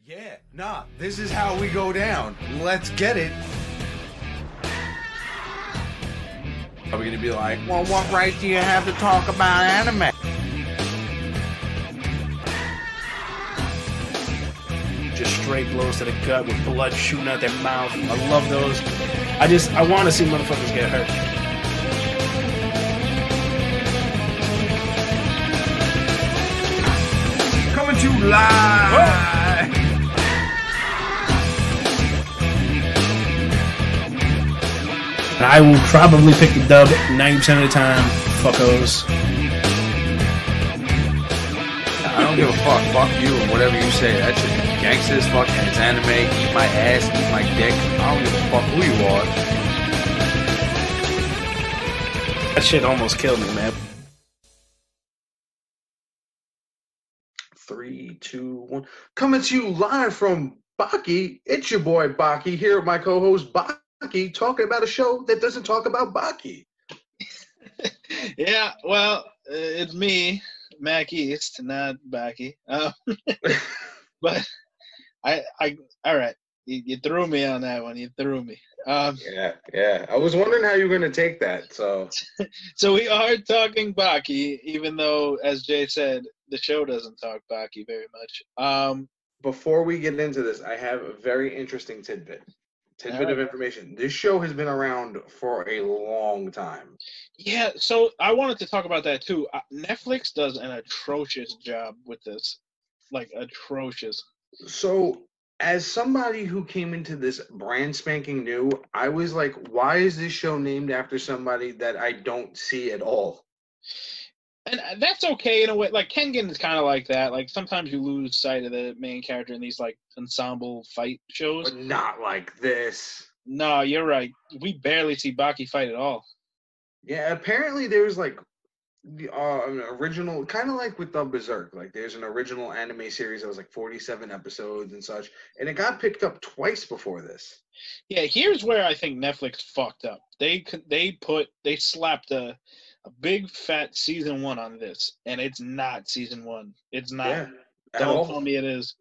Yeah, nah, this is how we go down. Let's get it. Are we gonna be like, well, what right do you have to talk about anime? Just straight blows to the gut with blood shooting out their mouth. I love those. I want to see motherfuckers get hurt. Coming to you live. And I will probably pick the dub 90% of the time. Fuckos. I don't give a fuck. Fuck you and whatever you say. That shit is gangsters. Fuck, and it's anime. Eat my ass. Eat my dick. I don't give a fuck who you are. That shit almost killed me, man. 3, 2, 1. Coming to you live from Baki. It's your boy Baki here with my co-host Baki, talking about a show that doesn't talk about Baki. Yeah, well, it's me, Mackie. It's not Baki. But I, all right. You threw me on that one. You threw me. Yeah. I was wondering how you were going to take that. So we are talking Baki, even though, as Jay said, the show doesn't talk Baki very much. Before we get into this, I have a very interesting tidbit of information. This show has been around for a long time. Yeah, so I wanted to talk about that too. Netflix does an atrocious job with this. Like, atrocious. So, as somebody who came into this brand spanking new, I was like, why is this show named after somebody that I don't see at all? And that's okay in a way. Like, Kengan is kind of like that. Like, sometimes you lose sight of the main character in these, like, ensemble fight shows. But not like this. No, you're right. We barely see Baki fight at all. Yeah, apparently there's, like, an original, kind of like with the Berserk. Like, there's an original anime series that was, like, 47 episodes and such. And it got picked up twice before this. Yeah, here's where I think Netflix fucked up. They slapped a big fat season 1 on this, and it's not season 1. It's not. Yeah, Don't tell me it is.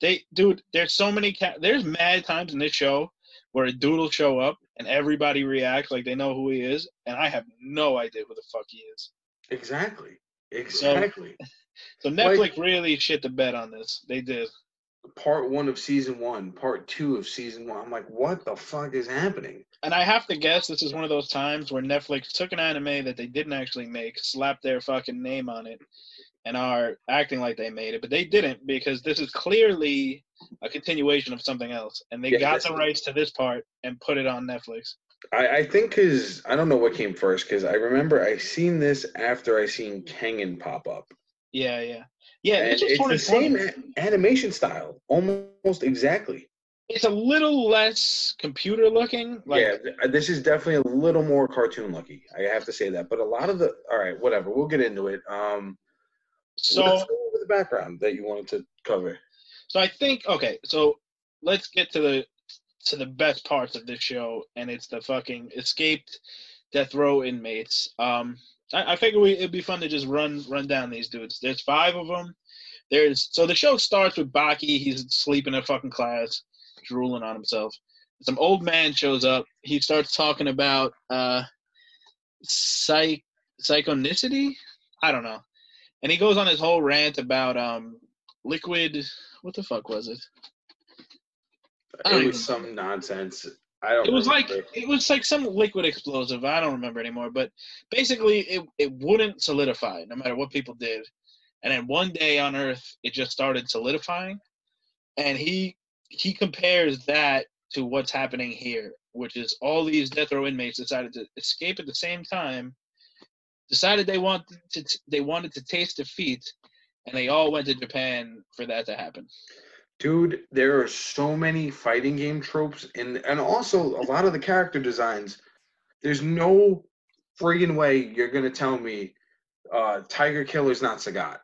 There's so many. There's mad times in this show where a dude will show up and everybody reacts like they know who he is, and I have no idea who the fuck he is. Exactly. So Netflix really shit the bed on this. They did. Part 1 of season 1, part 2 of season 1. I'm like, what the fuck is happening? And I have to guess this is one of those times where Netflix took an anime that they didn't actually make, slapped their fucking name on it, and are acting like they made it. But they didn't, because this is clearly a continuation of something else. And they got the rights to this part and put it on Netflix. I think because I don't know what came first, because I remember I seen this after I seen Kengan pop up. Yeah. And it's the same animation style, almost exactly. It's a little less computer looking. This is definitely a little more cartoon looking. I have to say that. But a lot of all right, whatever. We'll get into it. So let's go over the background that you wanted to cover. So I think so let's get to the best parts of this show, and it's the fucking escaped death row inmates. I figure it'd be fun to just run down these dudes. There's 5 of them. So the show starts with Baki. He's asleep in a fucking class, drooling on himself. Some old man shows up. He starts talking about psychonicity. I don't know. And he goes on his whole rant about liquid. What the fuck was it? It was some nonsense. It was like some liquid explosive. I don't remember anymore. But basically, it wouldn't solidify no matter what people did. And then one day on Earth, it just started solidifying. And he compares that to what's happening here, which is all these death row inmates decided to escape at the same time, decided they wanted to taste defeat, and they all went to Japan for that to happen. Dude, there are so many fighting game tropes, and also a lot of the character designs. There's no friggin' way you're going to tell me Tiger Killer's not Sagat.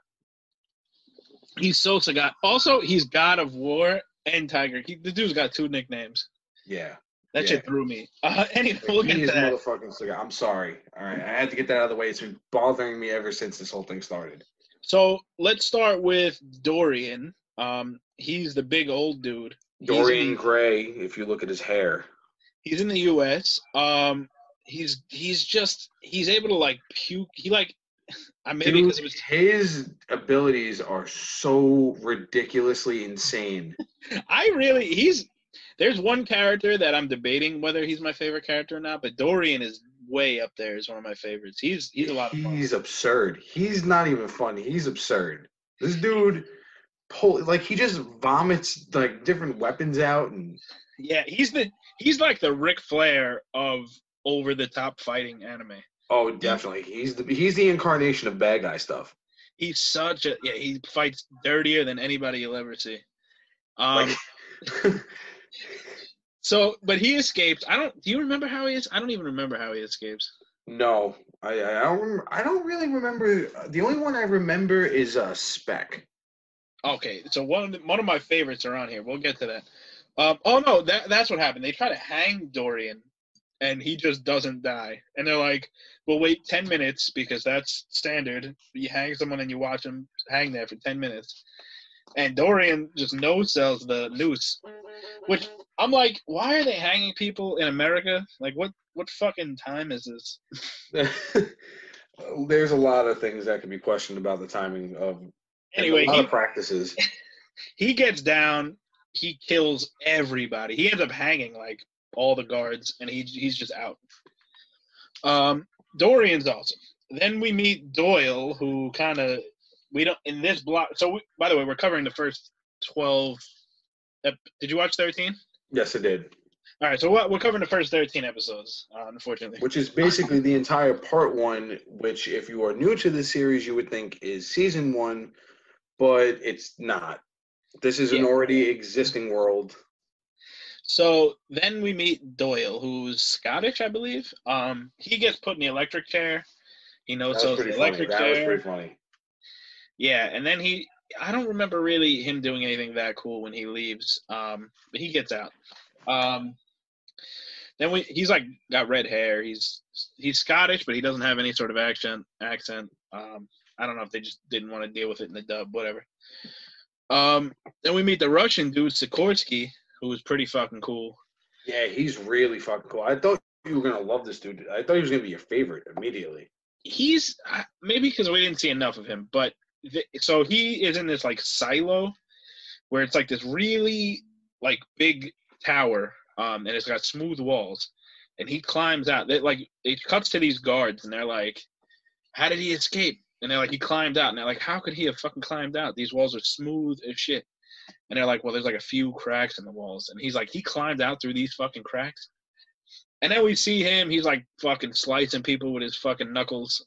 He's so Sagat. Also, he's God of War and Tiger. The dude's got 2 nicknames. Yeah. That shit threw me. Anyway, we'll get to that. Motherfucking Sagat. I'm sorry. All right, I had to get that out of the way. It's been bothering me ever since this whole thing started. So let's start with Dorian. He's the big old dude. Dorian Gray, if you look at his hair. He's in the U.S. He's able to like puke. Maybe because his abilities are so ridiculously insane. There's one character that I'm debating whether he's my favorite character or not, but Dorian is way up there as one of my favorites. He's a lot of fun. He's absurd. He's not even funny. He's absurd. This dude, he just vomits like different weapons out, and yeah, he's like the Ric Flair of over the top fighting anime. Oh, definitely. He's the incarnation of bad guy stuff. He's he fights dirtier than anybody you'll ever see. But he escapes. Do you remember how he is? I don't even remember how he escapes. No, I don't really remember. The only one I remember is Spec. Okay, so one of my favorites are on here. We'll get to that. Oh no, that's what happened. They try to hang Dorian, and he just doesn't die. And they're like, "We'll wait 10 minutes because that's standard. You hang someone and you watch them hang there for 10 minutes." And Dorian just no-sells the noose, which I'm like, why are they hanging people in America? Like, what fucking time is this? There's a lot of things that could be questioned about the timing of a lot of practices. He gets down, he kills everybody. He ends up hanging like all the guards, and he's just out. Dorian's awesome. Then we meet Doyle, who kind of in this block. So by the way, we're covering the first 12. Did you watch 13? Yes, I did. All right, so we're covering the first 13 episodes, unfortunately. Which is basically the entire part 1, which if you are new to the series, you would think is season 1, but it's not. This is an already existing world. So then we meet Doyle, who's Scottish, I believe. He gets put in the electric chair. He knows the electric chair. That was pretty funny. Yeah, and then I don't remember really him doing anything that cool when he leaves, but he gets out. Then he's like got red hair. He's Scottish, but he doesn't have any sort of accent. I don't know if they just didn't want to deal with it in the dub, whatever. Then we meet the Russian dude, Sikorsky, who was pretty fucking cool. Yeah, he's really fucking cool. I thought you were gonna love this dude. I thought he was gonna be your favorite immediately. He's maybe because we didn't see enough of him, but so he is in this like silo where it's like this really like big tower, and it's got smooth walls, and he climbs out. It cuts to these guards, and they're like, "How did he escape?" And they're like, "He climbed out." And they're like, "How could he have fucking climbed out? These walls are smooth as shit." And they're like, "Well, there's like a few cracks in the walls." And he's like, "He climbed out through these fucking cracks." And then we see him. He's like fucking slicing people with his fucking knuckles.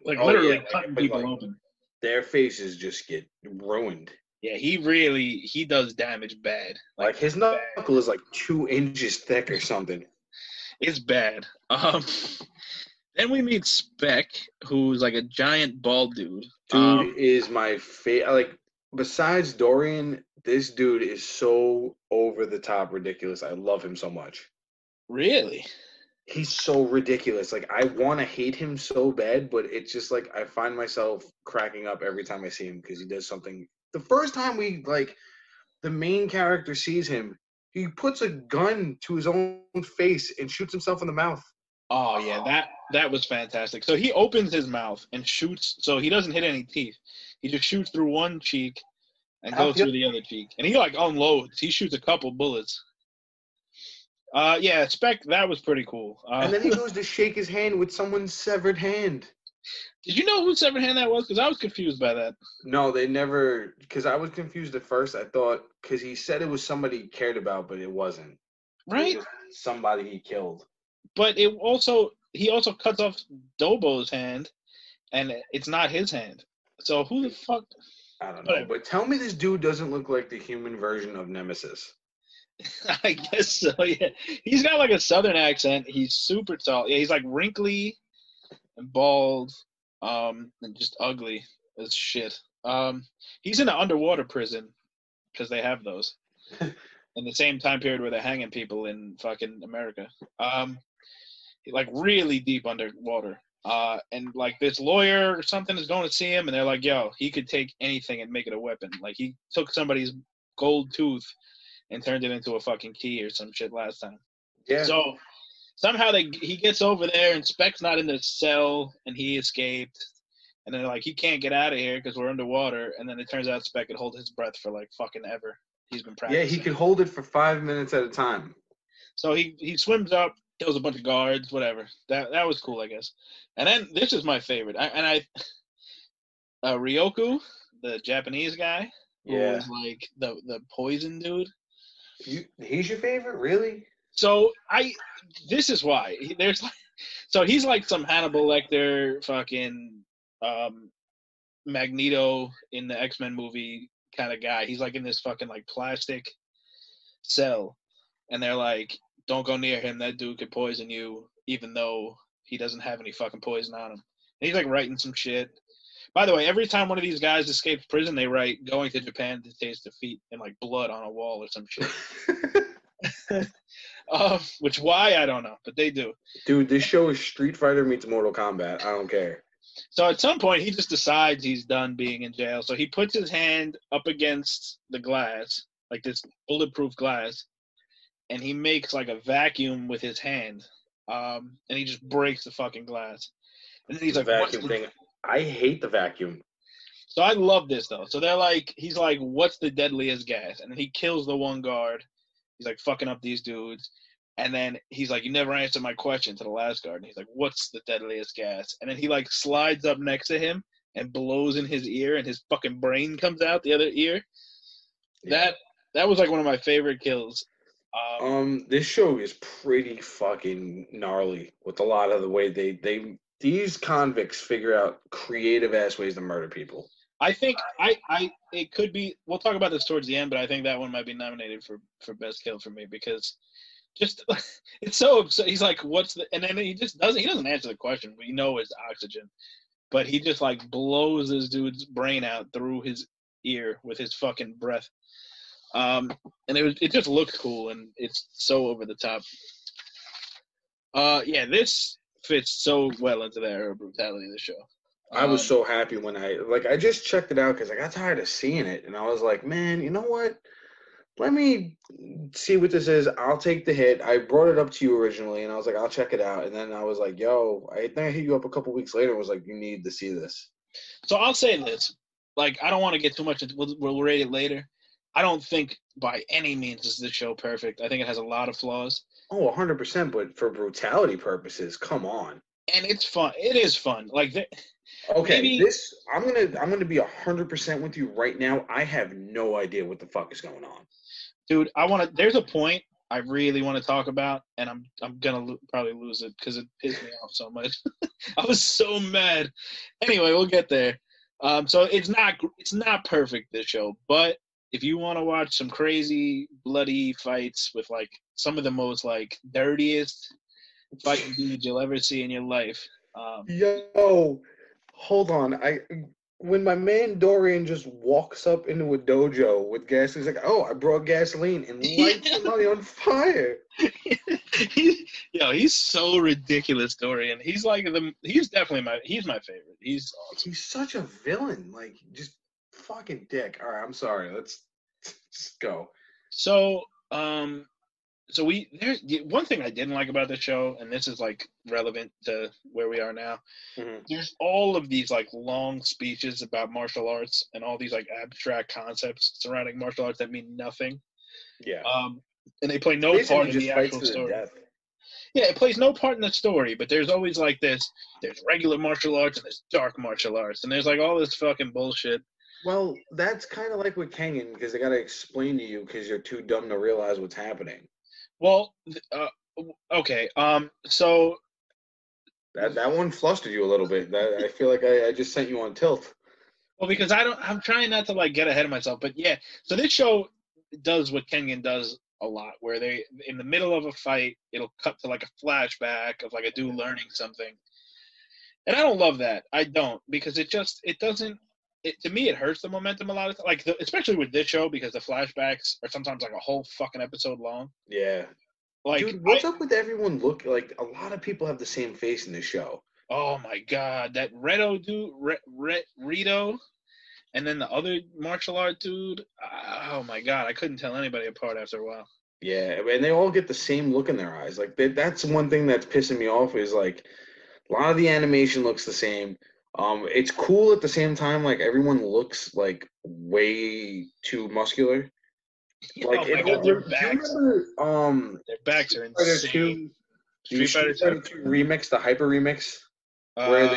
Literally cutting people open. Their faces just get ruined. Yeah, he does damage bad. Like his knuckle is like 2 inches thick or something. It's bad. Then we meet Spec, who's like a giant bald dude. Dude is my favorite. Like, besides Dorian, this dude is so over the top ridiculous. I love him so much. Really? He's so ridiculous. Like, I want to hate him so bad, but it's just like I find myself cracking up every time I see him because he does something. The first time the main character sees him, he puts a gun to his own face and shoots himself in the mouth. Oh, yeah, that was fantastic. So he opens his mouth and shoots, so he doesn't hit any teeth. He just shoots through one cheek and goes through the other cheek. And he, like, unloads. He shoots a couple bullets. Yeah, Spec, that was pretty cool. And then he goes to shake his hand with someone's severed hand. Did you know whose severed hand that was? Because I was confused by that. No, they never, because I was confused at first. I thought, because he said it was somebody he cared about, but it wasn't. Right? It was somebody he killed. But he also cuts off Dobo's hand, and it's not his hand. So who the fuck? I don't know. But tell me this dude doesn't look like the human version of Nemesis. I guess so, yeah. He's got like a southern accent. He's super tall. Yeah, he's like wrinkly and bald, and just ugly as shit. He's in an underwater prison because they have those in the same time period where they're hanging people in fucking America. Like really deep underwater. And like this lawyer or something is going to see him, and they're like, "Yo, he could take anything and make it a weapon. Like he took somebody's gold tooth and turned it into a fucking key or some shit last time." Yeah. So somehow he gets over there, and Speck's not in the cell, and he escaped. And they're like, he can't get out of here because we're underwater. And then it turns out Speck could hold his breath for like fucking ever. He's been practicing. Yeah, he could hold it for 5 minutes at a time. So he swims up, kills a bunch of guards, whatever. That was cool, I guess. And then this is my favorite. Ryoku, the Japanese guy, who was like the poison dude. He's your favorite, really? So this is why so he's like some Hannibal Lecter fucking Magneto in the X-Men movie kind of guy. He's like in this fucking like plastic cell, and they're like, don't go near him, that dude could poison you, even though he doesn't have any fucking poison on him. And he's like writing some shit. By the way, every time one of these guys escapes prison, they write going to Japan to taste defeat and like blood on a wall or some shit. Which why I don't know, but they do. Dude, this show is Street Fighter meets Mortal Kombat. I don't care. So at some point, he just decides he's done being in jail. So he puts his hand up against the glass, like this bulletproof glass, and he makes like a vacuum with his hand, and he just breaks the fucking glass. And then he's like, vacuum thing. I hate the vacuum. So I love this though. So they're like, he's like, what's the deadliest gas? And then he kills the one guard. He's like fucking up these dudes. And then he's like, you never answered my question to the last guard. And he's like, what's the deadliest gas? And then he like slides up next to him and blows in his ear, and his fucking brain comes out the other ear. Yeah. That was like one of my favorite kills. This show is pretty fucking gnarly with a lot of the way these convicts figure out creative ass ways to murder people. I think it could be. We'll talk about this towards the end, but I think that one might be nominated for best kill for me because just it's so absurd. He's like, "What's the?" And then he just doesn't. He doesn't answer the question. We know it's oxygen, but he just like blows this dude's brain out through his ear with his fucking breath. And it just looks cool, and it's so over the top. Yeah, this fits so well into the era of brutality of the show. I was so happy when I just checked it out because I got tired of seeing it, and I was like, man, you know what? Let me see what this is. I'll take the hit. I brought it up to you originally, and I was like, I'll check it out. And then I was like, yo, I think I hit you up a couple weeks later and was like, you need to see this. So I'll say this. Like, I don't want to get too much into we'll rate it later. I don't think by any means is this show perfect. I think it has a lot of flaws. Oh, 100%, but for brutality purposes, come on. And it's fun. It is fun. Like, okay, maybe, I'm gonna be 100% with you right now. I have no idea what the fuck is going on. Dude, there's a point I really want to talk about, and I'm gonna probably lose it because it pissed me off so much. I was so mad. Anyway, we'll get there. So it's not perfect, this show, but if you want to watch some crazy bloody fights with like some of the most like dirtiest fighting dudes you'll ever see in your life. Yo, hold on. When my man Dorian just walks up into a dojo with gas, he's like, "Oh, I brought gasoline," and lights somebody on fire. He's so ridiculous, Dorian. He's definitely my favorite. He's awesome. He's such a villain, like just fucking dick. All right, I'm sorry. Let's just go. So, there's one thing I didn't like about the show, and this is like relevant to where we are now. Mm-hmm. There's all of these like long speeches about martial arts and all these like abstract concepts surrounding martial arts that mean nothing. Yeah. And they play no part in the actual story. Yeah, it plays no part in the story, but there's always like this. There's regular martial arts and there's dark martial arts, and there's like all this fucking bullshit. Well, that's kind of like with Kengan because they got to explain to you because you're too dumb to realize what's happening. Well, okay. So that one flustered you a little bit. I feel like I just sent you on tilt. Well, because I'm trying not to like get ahead of myself, but yeah. So this show does what Kengan does a lot, where they in the middle of a fight, it'll cut to like a flashback of like a dude learning something, and I don't love that. I don't because it doesn't. To me, it hurts the momentum a lot of like, especially with this show because the flashbacks are sometimes like a whole fucking episode long. Yeah. Like, dude, what's up with everyone? Look, like a lot of people have the same face in this show. Oh my god, that Redo dude, Rito, and then the other martial art dude. Oh my god, I couldn't tell anybody apart after a while. Yeah, and they all get the same look in their eyes. Like that's one thing that's pissing me off is like a lot of the animation looks the same. It's cool at the same time. Like everyone looks like way too muscular. Like Oh my god, their do you backs, remember their backs are Fighter insane. 2, the Street Fighter Street 2. Fighter 2 remix, the hyper remix, where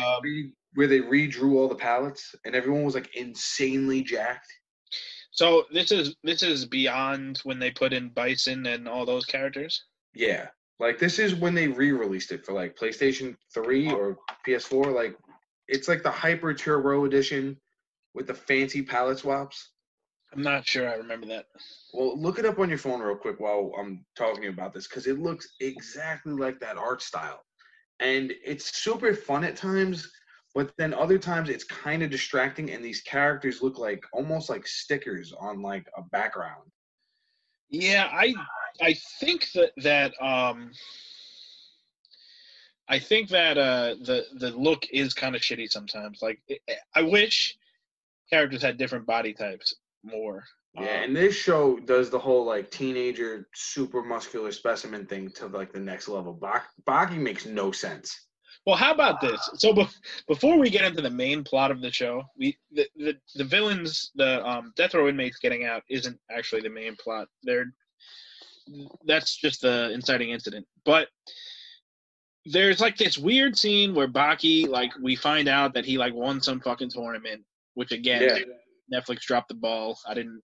they redrew all the palettes and everyone was like insanely jacked. So this is beyond when they put in Bison and all those characters. Yeah. Like this is when they re-released it for like PlayStation 3 or PS4. Like it's like the Hyper Turbo edition with the fancy palette swaps. I'm not sure I remember that. Well, look it up on your phone real quick while I'm talking to you about this because it looks exactly like that art style. And it's super fun at times, but then other times it's kind of distracting and these characters look like almost like stickers on like a background. Yeah, I think that I think that the look is kind of shitty sometimes. Like I wish characters had different body types more. Yeah, and this show does the whole like teenager super muscular specimen thing to like the next level. Baki makes no sense. Well, how about this? So before we get into the main plot of the show, the villains, the death row inmates getting out isn't actually the main plot. That's just the inciting incident. But there's like this weird scene where Baki, like, we find out that he like won some fucking tournament, which again, Netflix dropped the ball. I didn't,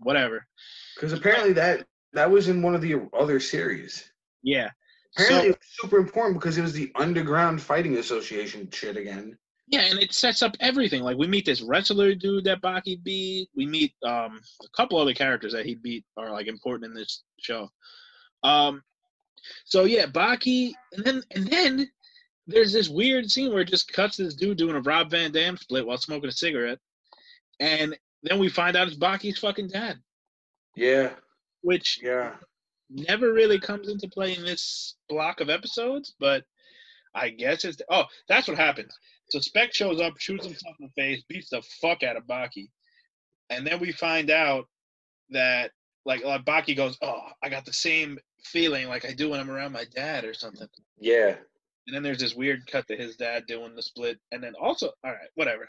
whatever. Because apparently that was in one of the other series. Yeah. Apparently it was super important because it was the Underground Fighting Association shit again. Yeah, and it sets up everything. Like, we meet this wrestler dude that Baki beat. We meet a couple other characters that he beat are, like, important in this show. So, yeah, Baki, and then there's this weird scene where it just cuts this dude doing a Rob Van Dam split while smoking a cigarette. And then we find out it's Baki's fucking dad. Yeah. Which never really comes into play in this block of episodes, but I guess it's... Oh, that's what happens. So Spec shows up, shoots himself in the face, beats the fuck out of Baki. And then we find out that, like Baki goes, oh, I got the same feeling like I do when I'm around my dad or something. Yeah. And then there's this weird cut to his dad doing the split. And then also... All right, whatever.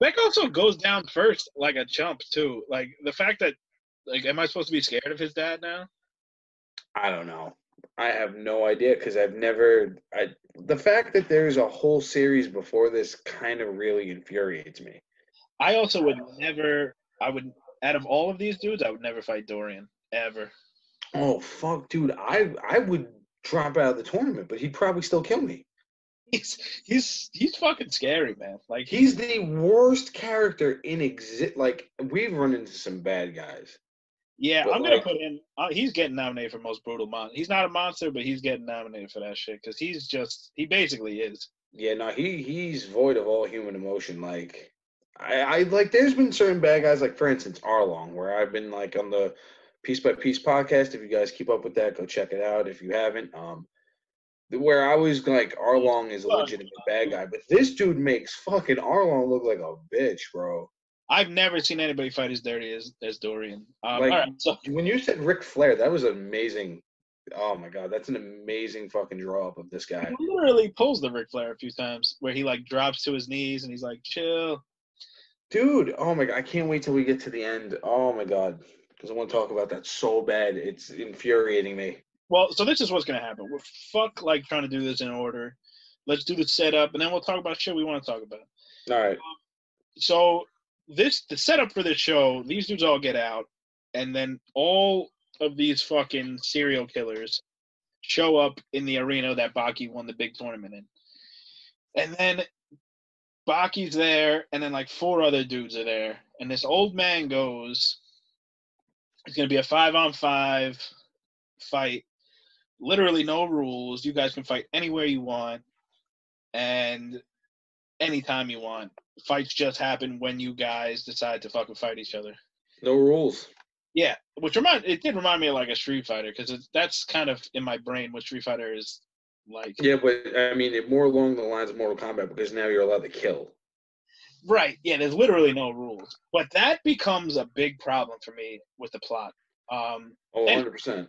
Beck also goes down first like a chump, too. Like, the fact that... Like, am I supposed to be scared of his dad now? I don't know. I have no idea because I've never. The fact that there's a whole series before this kind of really infuriates me. I also would never. Out of all of these dudes, I would never fight Dorian ever. Oh fuck, dude! I would drop out of the tournament, but he'd probably still kill me. He's fucking scary, man. Like, he's the worst character in exist. Like, we've run into some bad guys. Yeah, but I'm going to put in – he's getting nominated for Most Brutal Monster. He's not a monster, but he's getting nominated for that shit because he basically is. Yeah, no, he's void of all human emotion. Like, I like, there's been certain bad guys, like, for instance, Arlong, where I've been, like, on the Piece by Piece podcast. If you guys keep up with that, go check it out if you haven't. Where I was like, Arlong is a legitimate bad guy, but this dude makes fucking Arlong look like a bitch, bro. I've never seen anybody fight as dirty as Dorian. Like, all right, so when you said Ric Flair, that was amazing. Oh my god, that's an amazing fucking draw up of this guy. He literally pulls the Ric Flair a few times, where he like drops to his knees and he's like, "Chill." Dude, oh my god, I can't wait till we get to the end. Oh my god, because I want to talk about that so bad. It's infuriating me. Well, so this is what's gonna happen. We're like trying to do this in order. Let's do the setup, and then we'll talk about shit we want to talk about. All right. So. The setup for this show, these dudes all get out, and then all of these fucking serial killers show up in the arena that Baki won the big tournament in. And then Baki's there, and then like 4 other dudes are there. And this old man goes, it's going to be a 5-on-5 fight. Literally no rules. You guys can fight anywhere you want and anytime you want. Fights just happen when you guys decide to fucking fight each other. No rules. Yeah, it did remind me of like a Street Fighter because that's kind of in my brain what Street Fighter is Like, Yeah, but I mean, it more along the lines of Mortal Kombat because now you're allowed to kill. right? Yeah, there's literally no rules, but that becomes a big problem for me with the plot. Oh, And 100%.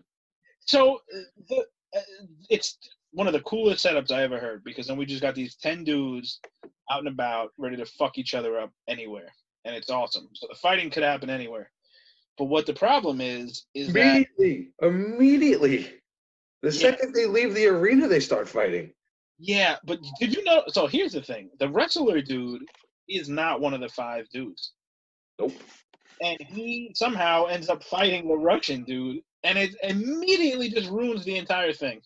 so the it's one of the coolest setups I ever heard because then we just got these 10 dudes out and about ready to fuck each other up anywhere, and it's awesome. So the fighting could happen anywhere. But what the problem is that Immediately. The yeah, second they leave the arena, they start fighting. yeah. But did you know? So here's the thing: the wrestler dude is not one of the 5 dudes, Nope. and he somehow ends up fighting the Russian dude, and it immediately just ruins the entire thing.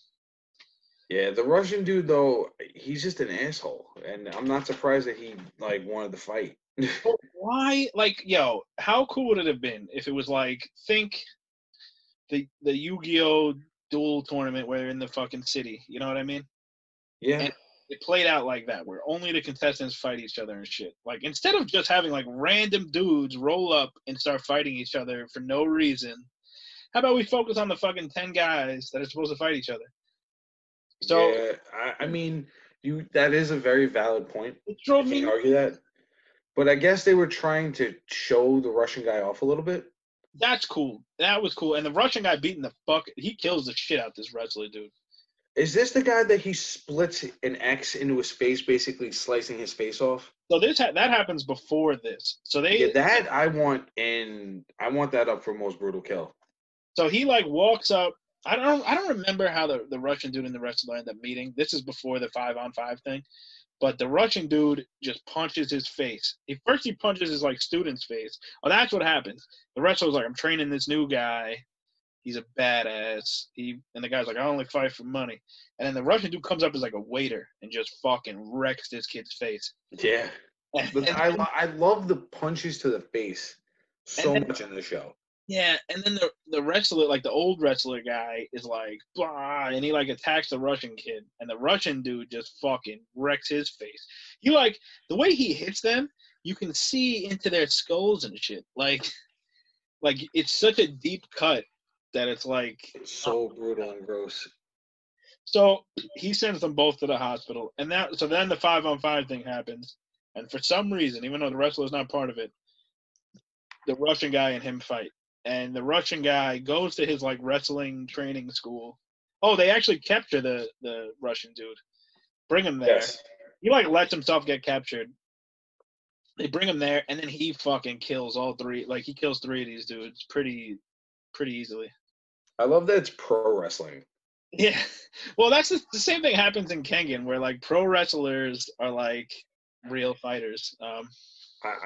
Yeah, the Russian dude though, he's just an asshole, and I'm not surprised that he like wanted to fight. But why? Like, yo, how cool would it have been if it was like, think the Yu-Gi-Oh duel tournament where they're in the fucking city. You know what I mean? Yeah, And it played out like that, where only the contestants fight each other and shit. Like, instead of just having like random dudes roll up and start fighting each other for no reason, how about we focus on the fucking 10 guys that are supposed to fight each other? So yeah. I mean, that is a very valid point. it I drove can't me. argue that. But I guess they were trying to show the Russian guy off a little bit. That's cool. That was cool. And the Russian guy beating the fuck, he kills the shit out this wrestler dude. Is this the guy that he splits an X into his face, basically slicing his face off? So that happens before this. So Yeah, that I want, and I want that up for most brutal kill. So he like walks up. I don't remember how the Russian dude and the wrestler end up meeting. This is before the 5-on-5 thing. But the Russian dude just punches his face. He punches his like student's face. Oh, that's what happens. The wrestler's like, I'm training this new guy. He's a badass. And the guy's like, I only fight for money. And then the Russian dude comes up as like a waiter and just fucking wrecks this kid's face. Yeah. But I love the punches to the face so much in the show. Yeah, and then the wrestler, like the old wrestler guy, is like, blah, and he like attacks the Russian kid, and the Russian dude just fucking wrecks his face. You like the way he hits them, you can see into their skulls and shit. Like it's such a deep cut that it's like It's so brutal and gross. So he sends them both to the hospital, and so then the 5-on-5 thing happens, and for some reason, even though the wrestler's not part of it, the Russian guy and him fight. And the Russian guy goes to his like wrestling training school. Oh, they actually capture the Russian dude. Bring him there. Yes. He like lets himself get captured. They bring him there, and then he fucking kills all 3. Like he kills 3 of these dudes pretty easily. I love that it's pro wrestling. Yeah. Well, that's the same thing happens in Kengan, where like pro wrestlers are like real fighters.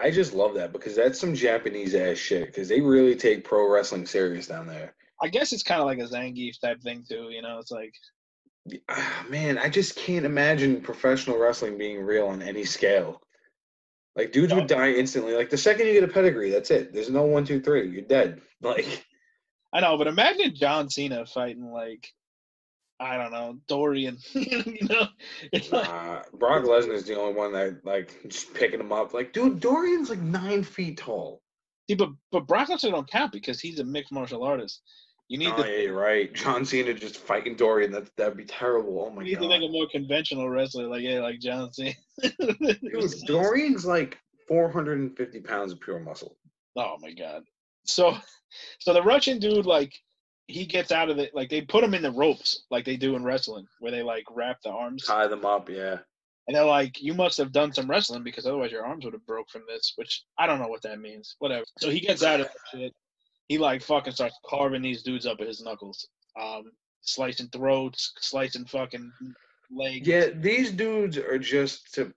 I just love that because that's some Japanese ass shit because they really take pro wrestling serious down there. I guess it's kind of like a Zangief type thing too. You know, it's like, Man, I just can't imagine professional wrestling being real on any scale. Like dudes would die instantly. Like the second you get a pedigree, that's it. There's no 1, 2, 3. You're dead. Like I know, but imagine John Cena fighting like, I don't know, Dorian. You know, it's like, Brock Lesnar's the only one that like just picking him up. Like, dude, Dorian's like 9 feet tall. see, but Brock Lesnar don't count because he's a mixed martial artist. You need Oh, yeah, you're right. John Cena just fighting Dorian. That'd be terrible. Oh my you need to god. make a more conventional wrestler, like John Cena. Dude, Dorian's like 450 pounds of pure muscle. Oh my god. So the Russian dude, like, he gets out of it, like they put him in the ropes like they do in wrestling, where they like wrap the arms. Tie them up, yeah. And they're like, you must have done some wrestling because otherwise your arms would have broke from this, which I don't know what that means. Whatever. So he gets out of that shit. He like fucking starts carving these dudes up with his knuckles. Slicing throats, slicing fucking legs. Yeah, these dudes are just to,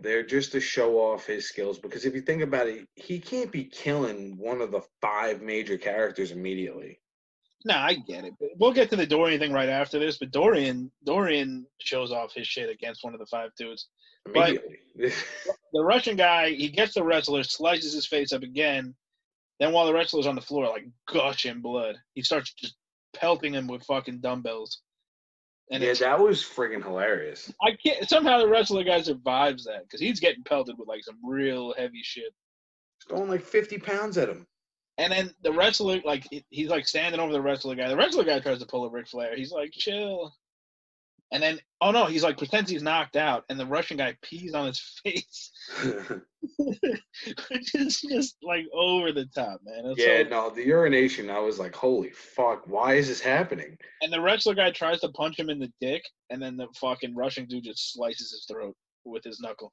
they're just to show off his skills because if you think about it, he can't be killing one of the 5 major characters immediately. No, I get it. But we'll get to the Dorian thing right after this, but Dorian shows off his shit against one of the 5 dudes. Immediately. But the Russian guy, he gets the wrestler, slices his face up again. Then while the wrestler's on the floor, like gushing blood, he starts just pelting him with fucking dumbbells. And yeah, that was friggin' hilarious. I can't. Somehow the wrestler guy survives that because he's getting pelted with like some real heavy shit. It's throwing like 50 pounds at him. And then the wrestler, like, he's like standing over the wrestler guy. The wrestler guy tries to pull a Ric Flair. He's like, chill. And then, oh no, he's like pretends he's knocked out, and the Russian guy pees on his face, which is just like over the top, man. Yeah, no, the urination, I was like, holy fuck, why is this happening? And the wrestler guy tries to punch him in the dick, and then the fucking Russian dude just slices his throat with his knuckle.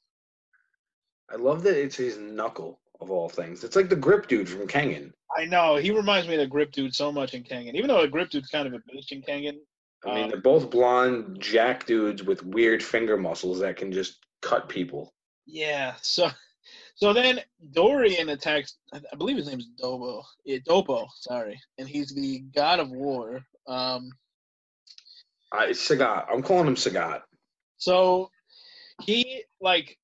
I love that it's his knuckle, of all things. It's like the grip dude from Kengan. I know. He reminds me of the grip dude so much in Kengan. Even though the grip dude's kind of a bitch in Kengan. I mean, they're both blonde jack dudes with weird finger muscles that can just cut people. Yeah. So then Dorian attacks, I believe his name is Dobo. Yeah, Dopo, sorry. And he's the god of war. Sagat. I'm calling him Sagat. So he, like,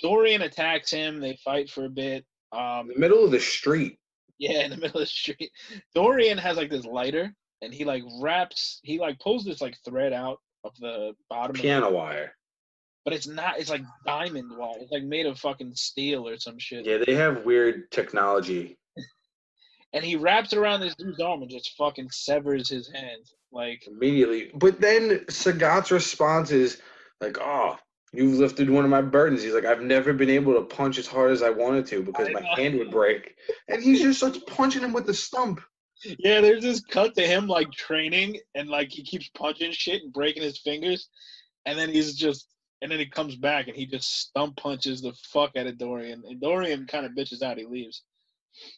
Dorian attacks him. They fight for a bit. In the middle of the street. Yeah, in the middle of the street. Dorian has, like, this lighter. And he pulls this like thread out of the bottom piano wire. But it's not, it's like diamond wire. It's like made of fucking steel or some shit. Yeah, they have weird technology. And he wraps it around this dude's arm and just fucking severs his hand. Like immediately. But then Sagat's response is like, oh, you've lifted one of my burdens. He's like, I've never been able to punch as hard as I wanted to because my hand would break. And he just starts punching him with the stump. Yeah, there's this cut to him like training and like he keeps punching shit and breaking his fingers, and then then he comes back and he just stump punches the fuck out of Dorian, and Dorian kind of bitches out. He leaves.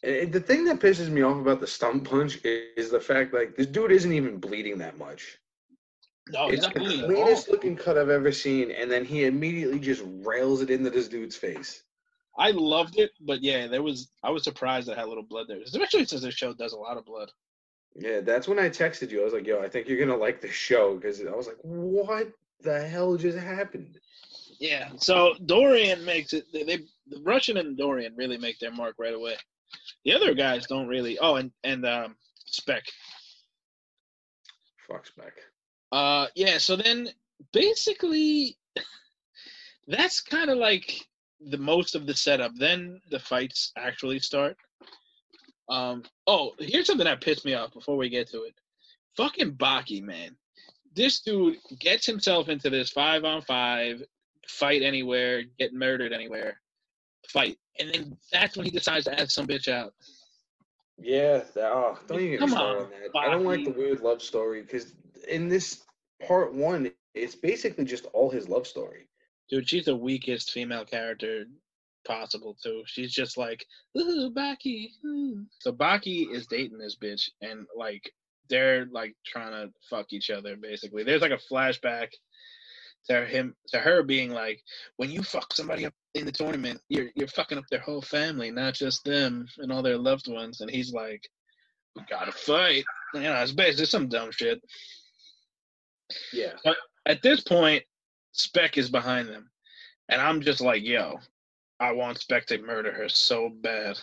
And the thing that pisses me off about the stump punch is the fact like this dude isn't even bleeding that much. No, it's the cleanest looking cut I've ever seen, and then he immediately just rails it into this dude's face. I loved it, but yeah, I was surprised at how little blood there is, especially since this show does a lot of blood. Yeah, that's when I texted you. I was like, yo, I think you're going to like the show, because I was like, what the hell just happened? Yeah, so Dorian makes it, the Russian and Dorian really make their mark right away. The other guys don't really, and Spec. Fuck Spec. Yeah, so then basically that's kind of like the most of the setup. Then the fights actually start. Here's something that pissed me off before we get to it. Fucking Baki, man. This dude gets himself into this 5-on-5, fight anywhere, get murdered anywhere, fight. And then that's when he decides to ask some bitch out. Yeah, don't even get me started on that. Baki. I don't like the weird love story, because in this part 1, it's basically just all his love story. Dude, she's the weakest female character possible, too. She's just like, ooh, Baki. So Baki is dating this bitch, and, like, they're, like, trying to fuck each other, basically. There's, like, a flashback to her being like, when you fuck somebody up in the tournament, you're fucking up their whole family, not just them and all their loved ones. And he's like, we gotta fight. You know, it's basically some dumb shit. Yeah. But at this point, Spec is behind them. And I'm just like, yo, I want Spec to murder her so bad.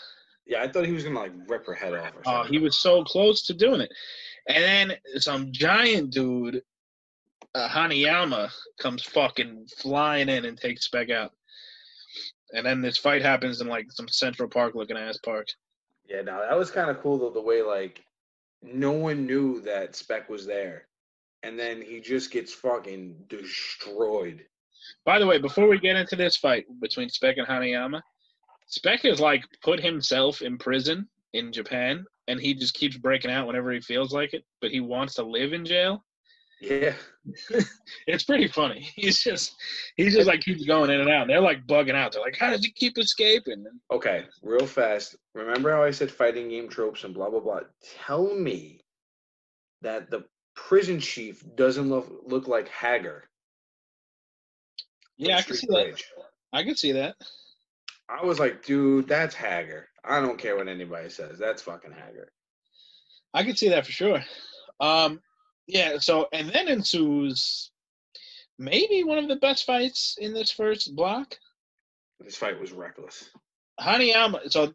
Yeah, I thought he was going to, like, rip her head off or something. He was so close to doing it. And then some giant dude, Hanayama, comes fucking flying in and takes Spec out. And then this fight happens in, like, some Central Park looking ass park. Yeah, no, that was kind of cool, though, the way, like, no one knew that Spec was there. And then he just gets fucking destroyed. By the way, before we get into this fight between Spec and Hanayama, Spec has, like, put himself in prison in Japan, and he just keeps breaking out whenever he feels like it, but he wants to live in jail. Yeah. It's pretty funny. He's just like keeps going in and out. And they're like bugging out. They're like, how does he keep escaping? Okay, real fast. Remember how I said fighting game tropes and blah, blah, blah? Tell me that the prison chief doesn't look like Hager. Yeah, I can see that. I can see that. I was like, dude, that's Hager. I don't care what anybody says. That's fucking Hager. I can see that for sure. Yeah, so, and then ensues maybe one of the best fights in this first block. This fight was reckless. Hanayama, so,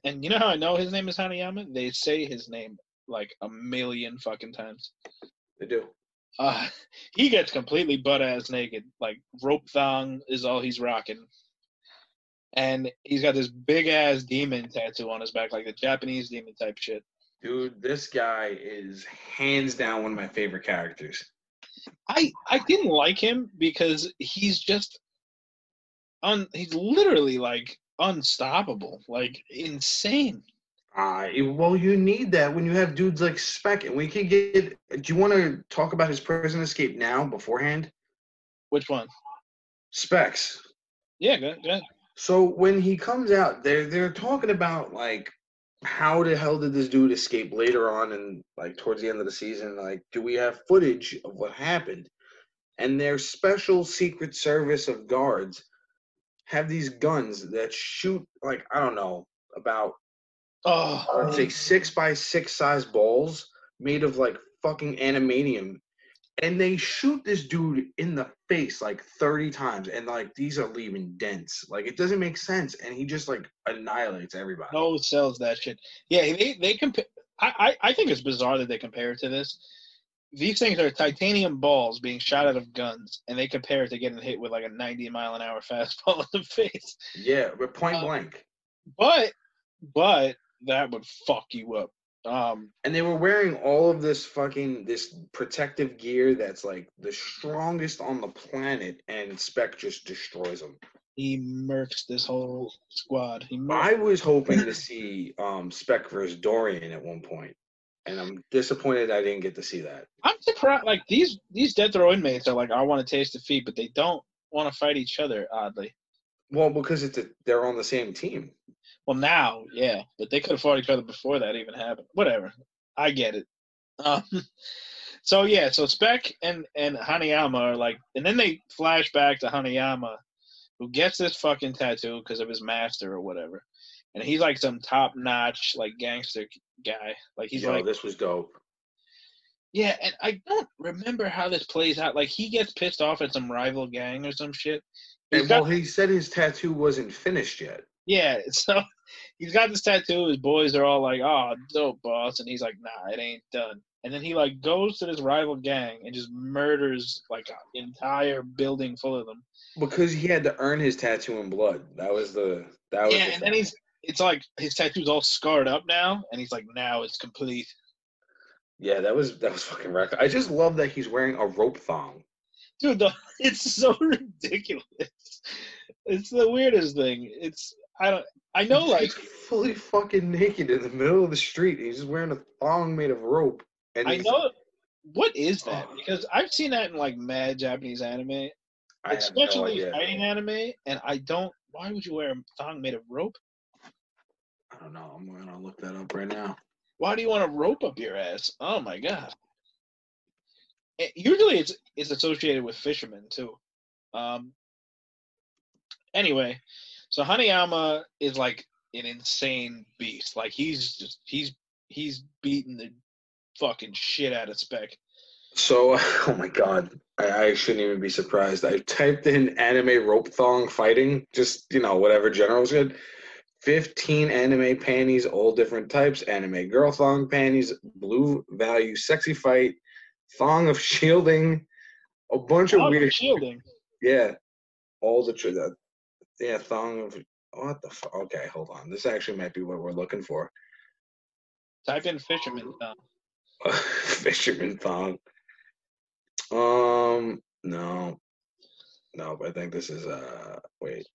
and you know how I know his name is Hanayama? They say his name like a million fucking times. They do. He gets completely butt-ass naked. Like, rope thong is all he's rocking. And he's got this big-ass demon tattoo on his back, like the Japanese demon type shit. Dude, this guy is hands down one of my favorite characters. I didn't like him because he's just he's literally like unstoppable, like insane. Well, you need that when you have dudes like Spec, and we could get. Do you want to talk about his prison escape now beforehand? Which one? Specs. Yeah, good. So when he comes out, they're talking about like how the hell did this dude escape later on and like towards the end of the season? Like, do we have footage of what happened? And their special secret service of guards have these guns that shoot like I don't know about let's say Oh, 6x6 size balls made of like fucking animanium, and they shoot this dude in the face like 30 times, and like these are leaving dents. Like it doesn't make sense, and he just like annihilates everybody. no sells that shit. Yeah, they compare. I think it's bizarre that they compare it to this. These things are titanium balls being shot out of guns, and they compare it to getting hit with like a 90-mile-an-hour fastball in the face. Yeah, but point blank. But that would fuck you up. And they were wearing all of this protective gear that's like the strongest on the planet, and Spec just destroys them. He murks this whole squad. I was hoping to see Spec versus Dorian at one point, and I'm disappointed I didn't get to see that. I'm surprised. Like these death row inmates are like, I want to taste defeat, but they don't want to fight each other. Oddly. Well, because they're on the same team. Well, now, yeah, but they could have fought each other before that even happened. Whatever, I get it. So yeah, so Spec and Hanayama are like, and then they flash back to Hanayama, who gets this fucking tattoo because of his master or whatever, and he's like some top notch like gangster guy. Like he's like, this was dope. Yeah, and I don't remember how this plays out. Like he gets pissed off at some rival gang or some shit. He said his tattoo wasn't finished yet. Yeah, so he's got this tattoo. His boys are all like, "Oh, dope, boss," and he's like, "Nah, it ain't done." And then he like goes to this rival gang and just murders like an entire building full of them. Because he had to earn his tattoo in blood. That was the and then it's like his tattoo's all scarred up now, and he's like, "Now it's complete." Yeah, that was fucking wreck. I just love that he's wearing a rope thong. Dude, it's so ridiculous. It's the weirdest thing. I know, like he's fully fucking naked in the middle of the street. He's just wearing a thong made of rope. And I know. What is that? Because I've seen that in like mad Japanese anime, especially fighting anime, and I don't. Why would you wear a thong made of rope? I don't know. I'm gonna look that up right now. Why do you want a rope up your ass? Oh my god. Usually it's associated with fishermen too. Anyway, so Hanayama is like an insane beast. Like he's beating the fucking shit out of Spec. So, oh my god, I shouldn't even be surprised. I typed in anime rope thong fighting, just whatever general's good. 15 anime panties, all different types. Anime girl thong panties, blue value sexy fight, thong of shielding, a bunch of weird shielding. Yeah, all the thong of what the fuck? Okay, hold on. This actually might be what we're looking for. Type in fisherman thong. Fisherman thong. No, but I think this is wait.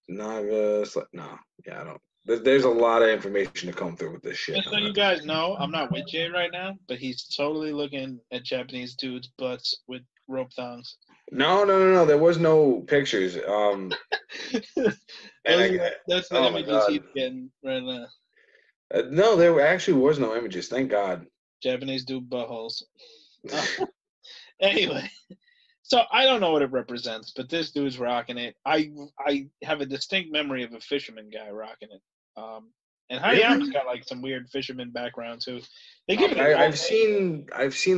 Nagas, no, yeah, I don't. There's a lot of information to come through with this shit. Just so you guys know, I'm not with Jay right now, but he's totally looking at Japanese dudes' butts with rope thongs. No. There was no pictures. That's the images he's getting right now. No, there actually was no images. Thank God. Japanese dude buttholes. Anyway. So I don't know what it represents, but this dude's rocking it. I have a distinct memory of a fisherman guy rocking it. And Hayama's got like some weird fisherman background too. They give it. I've seen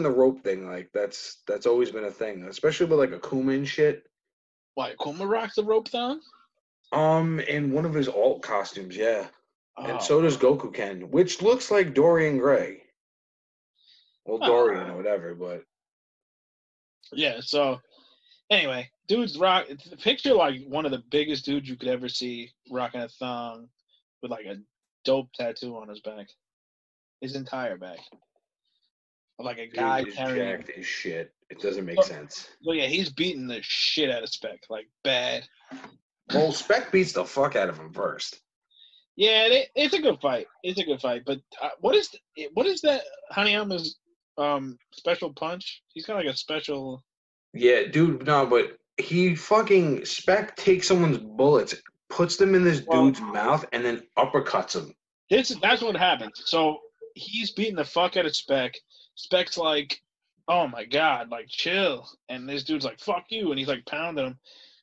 the rope thing. Like that's always been a thing, especially with like Akuma and shit. Why Akuma rocks the rope thong? In one of his alt costumes, yeah. And so does Goku Ken, which looks like Dorian Gray. Well, Dorian or whatever, but. Yeah, so anyway, dudes rock. Picture like one of the biggest dudes you could ever see rocking a thong with like a dope tattoo on his back, his entire back. of like a Dude guy is carrying. jacked as shit. It doesn't make So, sense. so yeah, he's beating the shit out of Spec, like bad. Well, Spec beats the fuck out of him first. Yeah, it's a good fight. It's a good fight. But what is that Hanayama's special punch? He's got like a special. Yeah, dude, no, but he fucking Spec takes someone's bullets, puts them in this Well, dude's mouth, and then uppercuts him. That's what happens. So he's beating the fuck out of Spec. Spec's like, oh my god, like chill. And this dude's like, fuck you, and he's like pounding him.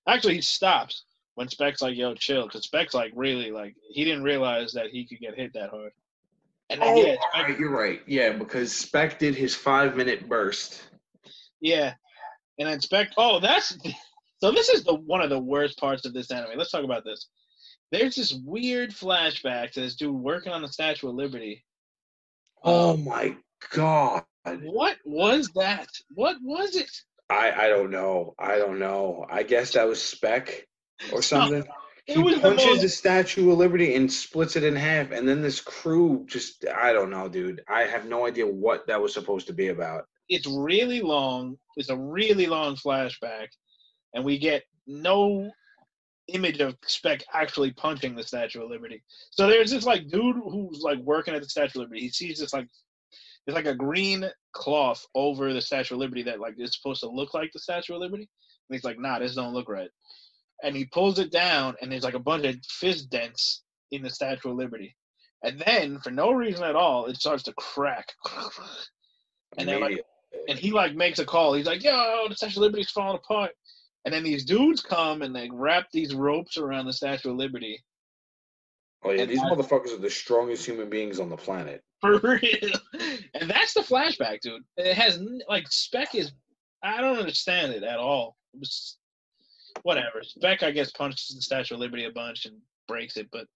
Actually, he stops when Spec's like, yo, chill, because Spec's like really like he didn't realize that he could get hit that hard. And then Oh, yeah, all right, you're right. Yeah, because Spec did his 5-minute burst. yeah, and then Spec. Oh, that's so. This is one of the worst parts of this anime. Let's talk about this. There's this weird flashback to this dude working on the Statue of Liberty. Oh my god. What was that? What was it? I don't know. I don't know. I guess that was Spec or something. It He was the punches the most. Statue of Liberty and splits it in half, and then this crew just I don't know, dude. I have no idea what that was supposed to be about. It's really long. It's a really long flashback, and we get no image of Spec actually punching the Statue of Liberty. So there's this like dude who's like working at the Statue of Liberty. He sees this like there's like a green cloth over the Statue of Liberty that like is supposed to look like the Statue of Liberty. And he's like, nah, this don't look right. And he pulls it down, and there's like a bunch of fist dents in the Statue of Liberty. And then, for no reason at all, it starts to crack. And then like, and he like makes a call. He's like, "Yo, the Statue of Liberty's falling apart." And then these dudes come and they wrap these ropes around the Statue of Liberty. Oh yeah, And these motherfuckers are the strongest human beings on the planet. For real. And that's the flashback, dude. It has like Spec is. I don't understand it at all. It was whatever. Spec, I guess, punches the Statue of Liberty a bunch and breaks it, but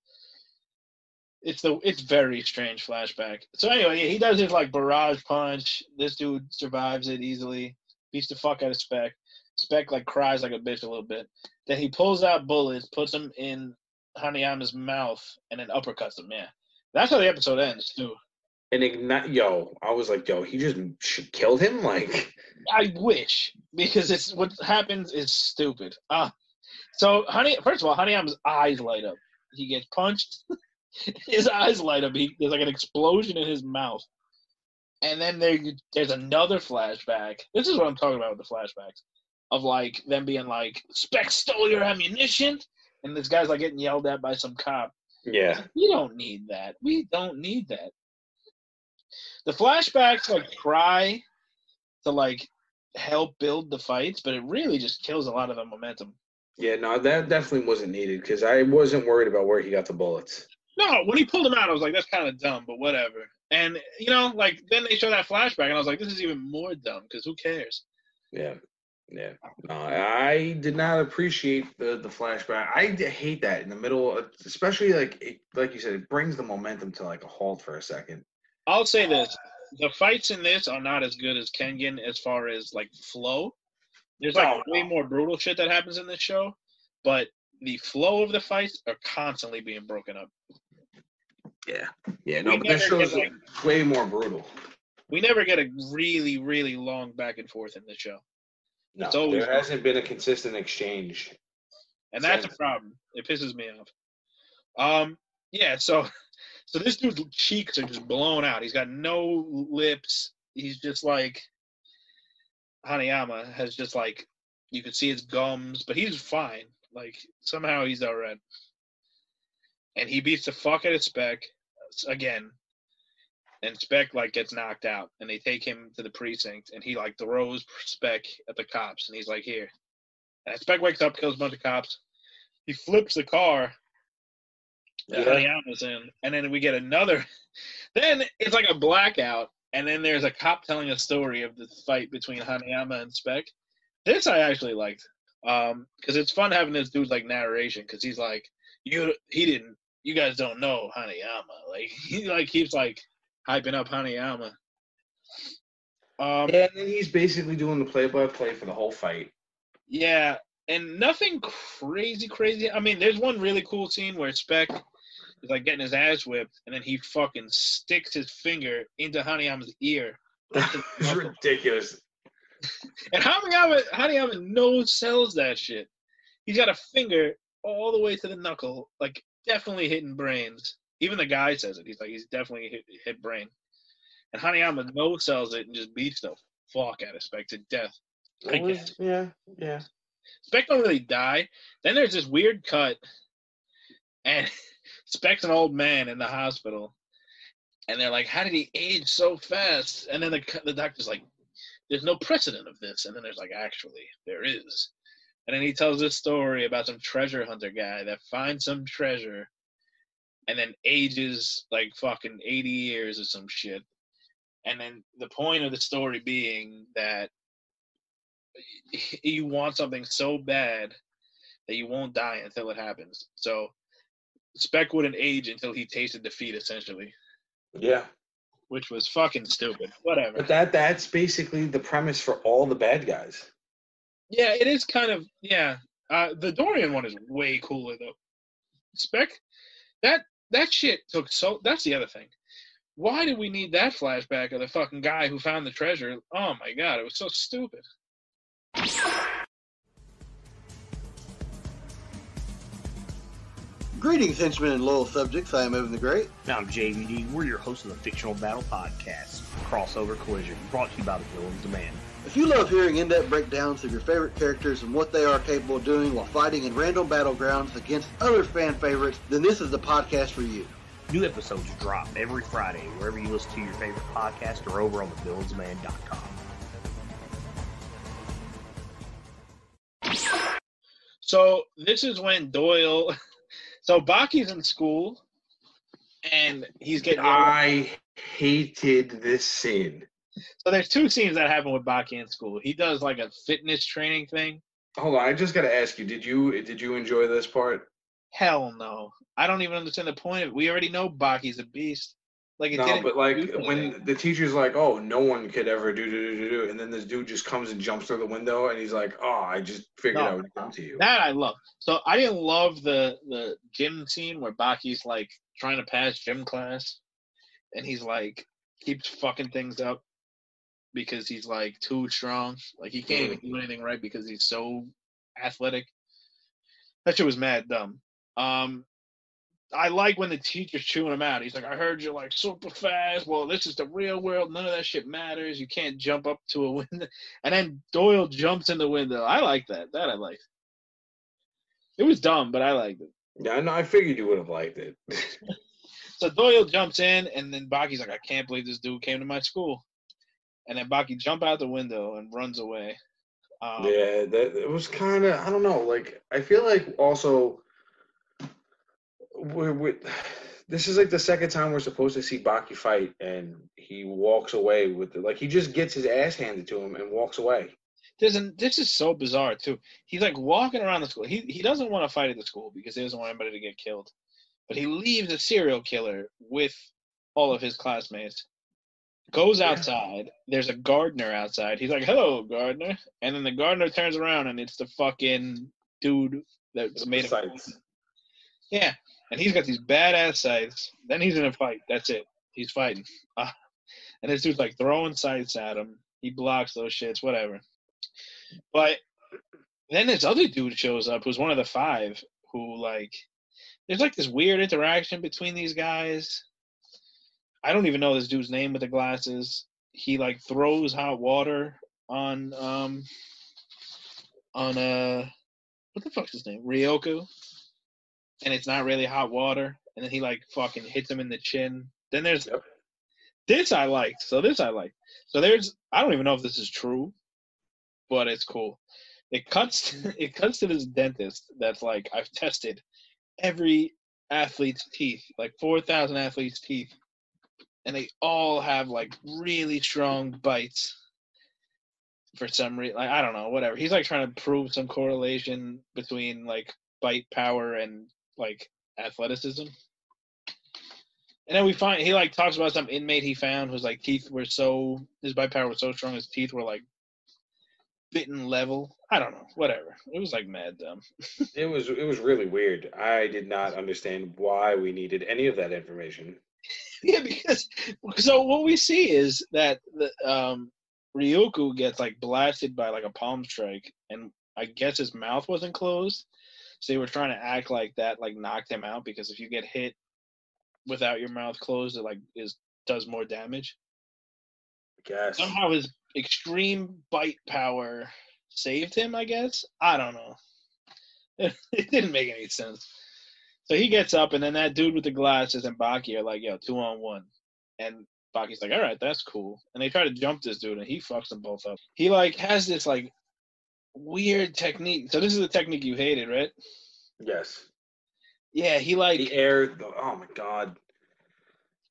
it's very strange flashback. So anyway, he does his like barrage punch. This dude survives it easily. Beats the fuck out of Spec. Spec like cries like a bitch a little bit. Then he pulls out bullets, puts them in Hanayama's mouth, and then uppercuts him. Yeah, that's how the episode ends too. And I was like, yo, he just killed him. Like, I wish, because it's what happens is stupid. So first of all, Hanayama's eyes light up. He gets punched. His eyes light up. There's like an explosion in his mouth. And then there's another flashback. This is what I'm talking about with the flashbacks. Of like them being like, Spec stole your ammunition. And this guy's like getting yelled at by some cop. yeah. We don't need that. We don't need that. The flashbacks like try to like help build the fights, but it really just kills a lot of the momentum. Yeah, no, that definitely wasn't needed because I wasn't worried about where he got the bullets. No, when he pulled him out, I was like, that's kind of dumb, but whatever. And, you know, like, then they show that flashback, and I was like, this is even more dumb, because who cares? Yeah. Yeah. No, I did not appreciate the flashback. I hate that in the middle, especially like you said, it brings the momentum to like a halt for a second. I'll say this. The fights in this are not as good as Kengan as far as, like, flow. There's, like, way more brutal shit that happens in this show, but the flow of the fights are constantly being broken up. Yeah. Yeah, no, but this show is like, way more brutal. We never get a really, really long back and forth in this show. No, it's always there hasn't been a consistent exchange. And that's a problem. It pisses me off. Yeah, so this dude's cheeks are just blown out. He's got no lips. He's just like Hanayama has just like you can see his gums, but he's fine. Like somehow he's all right. And he beats the fuck out of Spec again. And Spec like gets knocked out, and they take him to the precinct, and he like throws Spec at the cops, and he's like, "Here." And Spec wakes up, kills a bunch of cops. He flips the car that Hanayama's in, and then we get another. Then it's like a blackout, and then there's a cop telling a story of the fight between Hanayama and Spec. This I actually liked, because it's fun having this dude's like narration, because he's like, you guys don't know Hanayama. Like he like keeps like hyping up Hanayama. Yeah, and then he's basically doing the play-by-play for the whole fight. Yeah, and nothing crazy. I mean, there's one really cool scene where Spec is like getting his ass whipped, and then he fucking sticks his finger into Hanayama's ear It's ridiculous. And Hanayama no sells that shit. He's got a finger all the way to the knuckle, like definitely hitting brains. Even the guy says it. He's like, he's definitely hit brain. And Hanayama no sells it and just beats the fuck out of Spec to death. Yeah. Spec don't really die. Then there's this weird cut, and Spec's an old man in the hospital, and they're like, "How did he age so fast?" And then the doctor's like, "There's no precedent of this." And then there's like, "Actually, there is." And then he tells this story about some treasure hunter guy that finds some treasure, and then ages like fucking 80 years or some shit. And then the point of the story being that you want something so bad that you won't die until it happens. So Spec wouldn't age until he tasted defeat, essentially. Yeah. Which was fucking stupid. Whatever. But that's basically the premise for all the bad guys. Yeah, it is kind of, yeah. The Dorian one is way cooler, though. Spec, that shit took so... That's the other thing. Why did we need that flashback of the fucking guy who found the treasure? Oh, my God, it was so stupid. Greetings, henchmen and loyal subjects. I am Evan the Great. I'm JVD. We're your hosts of the Fictional Battle Podcast, Crossover Collision, brought to you by the Villains Demand. If you love hearing in-depth breakdowns of your favorite characters and what they are capable of doing while fighting in random battlegrounds against other fan favorites, then this is the podcast for you. New episodes drop every Friday wherever you listen to your favorite podcast or over on thevillansdemand.com. So this is when Doyle... So Baki's in school, and he's getting... I hated this scene. So there's two scenes that happen with Baki in school. He does like a fitness training thing. Hold on, I just got to ask you, did you enjoy this part? Hell no. I don't even understand the point of it. We already know Baki's a beast. Like, No, but like when the teacher's like, "Oh, no one could ever do," and then this dude just comes and jumps through the window, and he's like, "Oh, I just figured I would come to you." That I love. So I didn't love the gym scene where Baki's like trying to pass gym class, and he's like keeps fucking things up because he's like too strong. Like he can't even do anything right because he's so athletic. That shit was mad dumb. I like when the teacher's chewing him out. He's like, "I heard you're like super fast. Well, this is the real world. None of that shit matters. You can't jump up to a window." And then Doyle jumps in the window. I like that. That I liked. It was dumb, but I liked it. Yeah, I figured you would have liked it. So Doyle jumps in, and then Baki's like, "I can't believe this dude came to my school." And then Baki jump out the window and runs away. Yeah, it was kind of, I don't know. Like, I feel like also... this is like the second time we're supposed to see Baki fight, and he walks away with it. Like, he just gets his ass handed to him and walks away. This is so bizarre too. He's like walking around the school. He doesn't want to fight at the school because he doesn't want anybody to get killed. But he leaves a serial killer with all of his classmates. Goes outside. There's a gardener outside. He's like, "Hello, gardener." And then the gardener turns around, and it's the fucking dude that's made of sights. Yeah. And he's got these badass sights. Then he's in a fight. That's it. He's fighting. And this dude's like throwing sights at him. He blocks those shits, whatever. But then this other dude shows up who's one of the five who, like, there's like this weird interaction between these guys. I don't even know this dude's name with the glasses. He, like, throws hot water on what the fuck's his name? Ryoku. And it's not really hot water, and then he like fucking hits him in the chin. Then there's this I liked. So there's I don't even know if this is true, but it's cool. It cuts to this dentist that's like, "I've tested every athlete's teeth, like 4,000 athletes' teeth, and they all have like really strong bites for some reason. Like, I don't know, whatever." He's like trying to prove some correlation between like bite power and like athleticism. And then we find he like talks about some inmate he found whose like teeth were so, his bite power was so strong his teeth were like bitten level. I don't know, whatever. It was like mad dumb. It was really weird. I did not understand why we needed any of that information. Yeah, because so what we see is that the Ryuko gets like blasted by like a palm strike, and I guess his mouth wasn't closed, so they were trying to act like that like knocked him out, because if you get hit without your mouth closed, it like does more damage. I guess. Somehow his extreme bite power saved him, I guess. I don't know. It didn't make any sense. So he gets up, and then that dude with the glasses and Baki are like, yo, 2-on-1. And Baki's like, all right, that's cool. And they try to jump this dude, and he fucks them both up. He like has this like weird technique. So this is the technique you hated, right? Yes. Yeah, he like The air. Oh my god.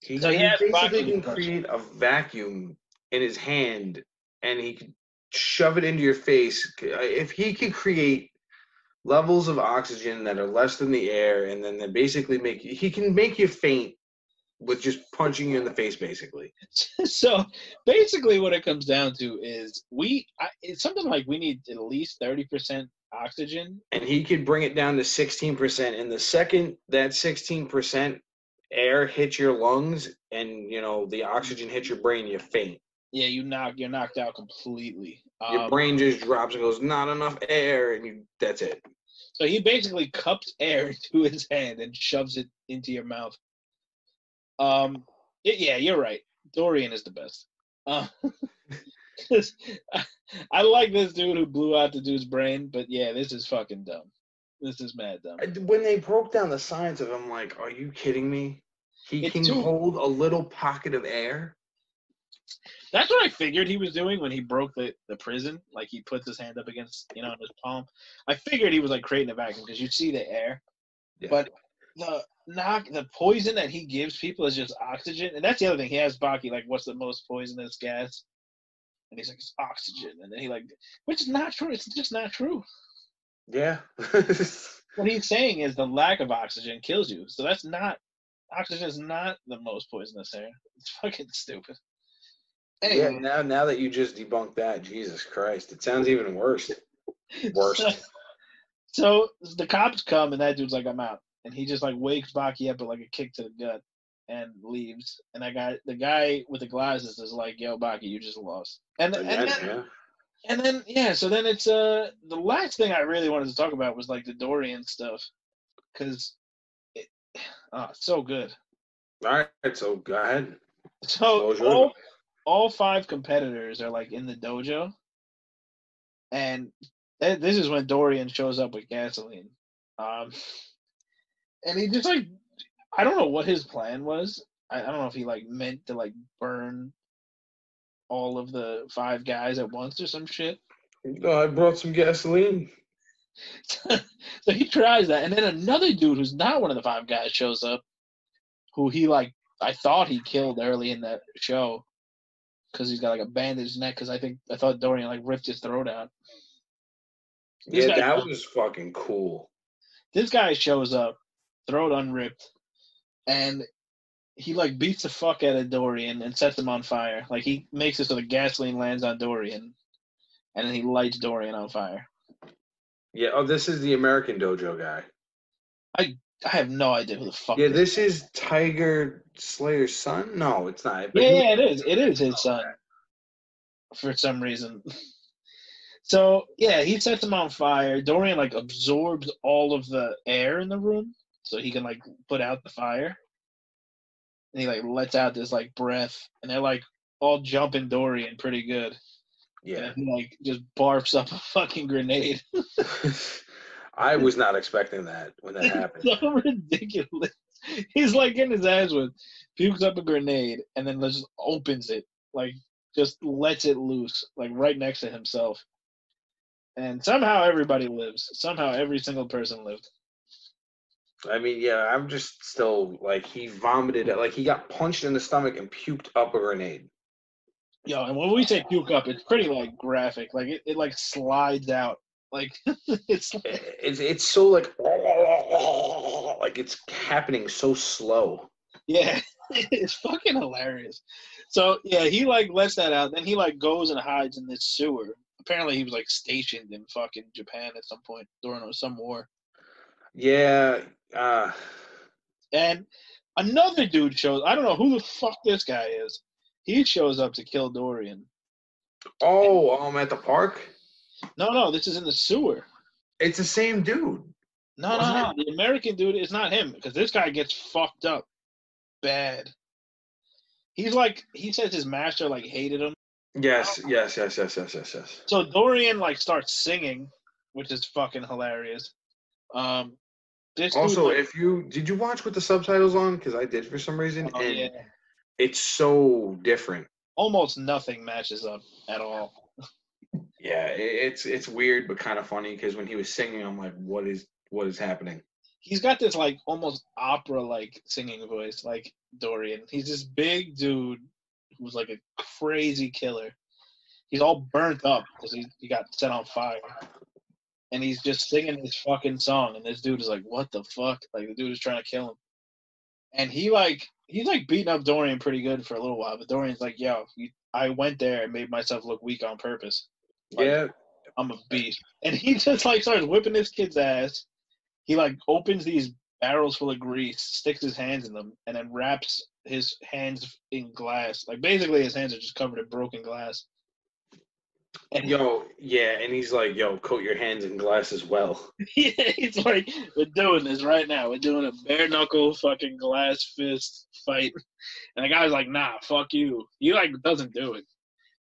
He So he has basically Baki can first. create a vacuum in his hand, and he can shove it into your face. If he can create levels of oxygen that are less than the air, and then they basically he can make you faint with just punching you in the face, basically. So basically what it comes down to is it's something like we need at least 30% oxygen. And he could bring it down to 16%. And the second that 16% air hits your lungs and, the oxygen hits your brain, you faint. Yeah, you're knocked out completely. Your brain just drops and goes, not enough air, and that's it. So he basically cups air into his hand and shoves it into your mouth. Yeah, you're right. Dorian is the best. I like this dude who blew out the dude's brain, but yeah, this is fucking dumb. This is mad dumb. When they broke down the science of him, like, are you kidding me? He can hold a little pocket of air. That's what I figured he was doing when he broke the prison. Like, he puts his hand up against, in his palm. I figured he was, like, creating a vacuum because you see the air. Yeah. But the poison that he gives people is just oxygen. And that's the other thing. He has Baki, like, what's the most poisonous gas? And he's like, it's oxygen. And then which is not true. It's just not true. Yeah. What he's saying is the lack of oxygen kills you. So oxygen is not the most poisonous air. It's fucking stupid. Anyway. Yeah, now that you just debunked that, Jesus Christ, it sounds even worse. So the cops come, and that dude's like, I'm out. And he just, like, wakes Baki up with, like, a kick to the gut and leaves. And the guy with the glasses is like, yo, Baki, you just lost. And then it's the last thing I really wanted to talk about was, like, the Dorian stuff. Because it's so good. All right, so go ahead. So all 5 competitors are, like, in the dojo. And this is when Dorian shows up with gasoline. And he just, like, I don't know what his plan was. I don't know if he, like, meant to, like, burn all of the 5 guys at once or some shit. I brought some gasoline. So he tries that. And then another dude who's not one of the 5 guys shows up, who he, like, I thought he killed early in that show because he's got, like, a bandaged neck, because I thought Dorian, like, ripped his throat out. That was fucking cool. This guy shows up, throat unripped, and he, like, beats the fuck out of Dorian and sets him on fire. Like, he makes it so the gasoline lands on Dorian, and then he lights Dorian on fire. Yeah, this is the American Dojo guy. I have no idea who the fuck. Yeah, this is Tiger Slayer's son? No, it's not. Yeah, it is. It is his son. For some reason. So, yeah, he sets him on fire. Dorian, like, absorbs all of the air in the room so he can, like, put out the fire. And he, like, lets out this, like, breath. And they're, like, all jumping Dorian pretty good. Yeah. And he, like, just barfs up a fucking grenade. I was not expecting that when that happened. It's so ridiculous. He's, like, in his ass with, pukes up a grenade, and then just opens it. Like, just lets it loose, like, right next to himself. And somehow everybody lives. Somehow every single person lived. I mean, yeah, I'm just still, like, he vomited. Like, he got punched in the stomach and puked up a grenade. Yo, and when we say puke up, it's pretty, like, graphic. Like, it like, slides out. Like, it's so, like it's happening so slow. Yeah, it's fucking hilarious. So, yeah, he, like, lets that out. Then he, like, goes and hides in this sewer. Apparently he was, like, stationed in fucking Japan at some point during some war. Yeah. And Another dude shows. I don't know who the fuck this guy is. He shows up to kill Dorian. Oh, at the park? No, this is in the sewer. It's the same dude. No. The American dude is not him because this guy gets fucked up bad. He's like, he says his master like hated him. Yes. So Dorian like starts singing, which is fucking hilarious. This Also, dude, did you watch with the subtitles on? Because I did for some reason, and yeah. it's so different. Almost nothing matches up at all. Yeah, it's weird but kind of funny because when he was singing, I'm like, what is happening? He's got this like almost opera like singing voice, like Dorian. He's this big dude who's like a crazy killer. He's all burnt up because he got set on fire. And he's just singing this fucking song, and this dude is like, what the fuck? Like, the dude is trying to kill him. And he's beating up Dorian pretty good for a little while, but Dorian's like, yo, I went there and made myself look weak on purpose. Like, yeah. I'm a beast. And he just, like, starts whipping this kid's ass. He, like, opens these barrels full of grease, sticks his hands in them, and then wraps his hands in glass. Like, basically, his hands are just covered in broken glass. And and he's like, coat your hands in glass as well. Yeah, he's like, we're doing this right now. We're doing a bare knuckle fucking glass fist fight. And the guy's like, nah, fuck you. He like doesn't do it.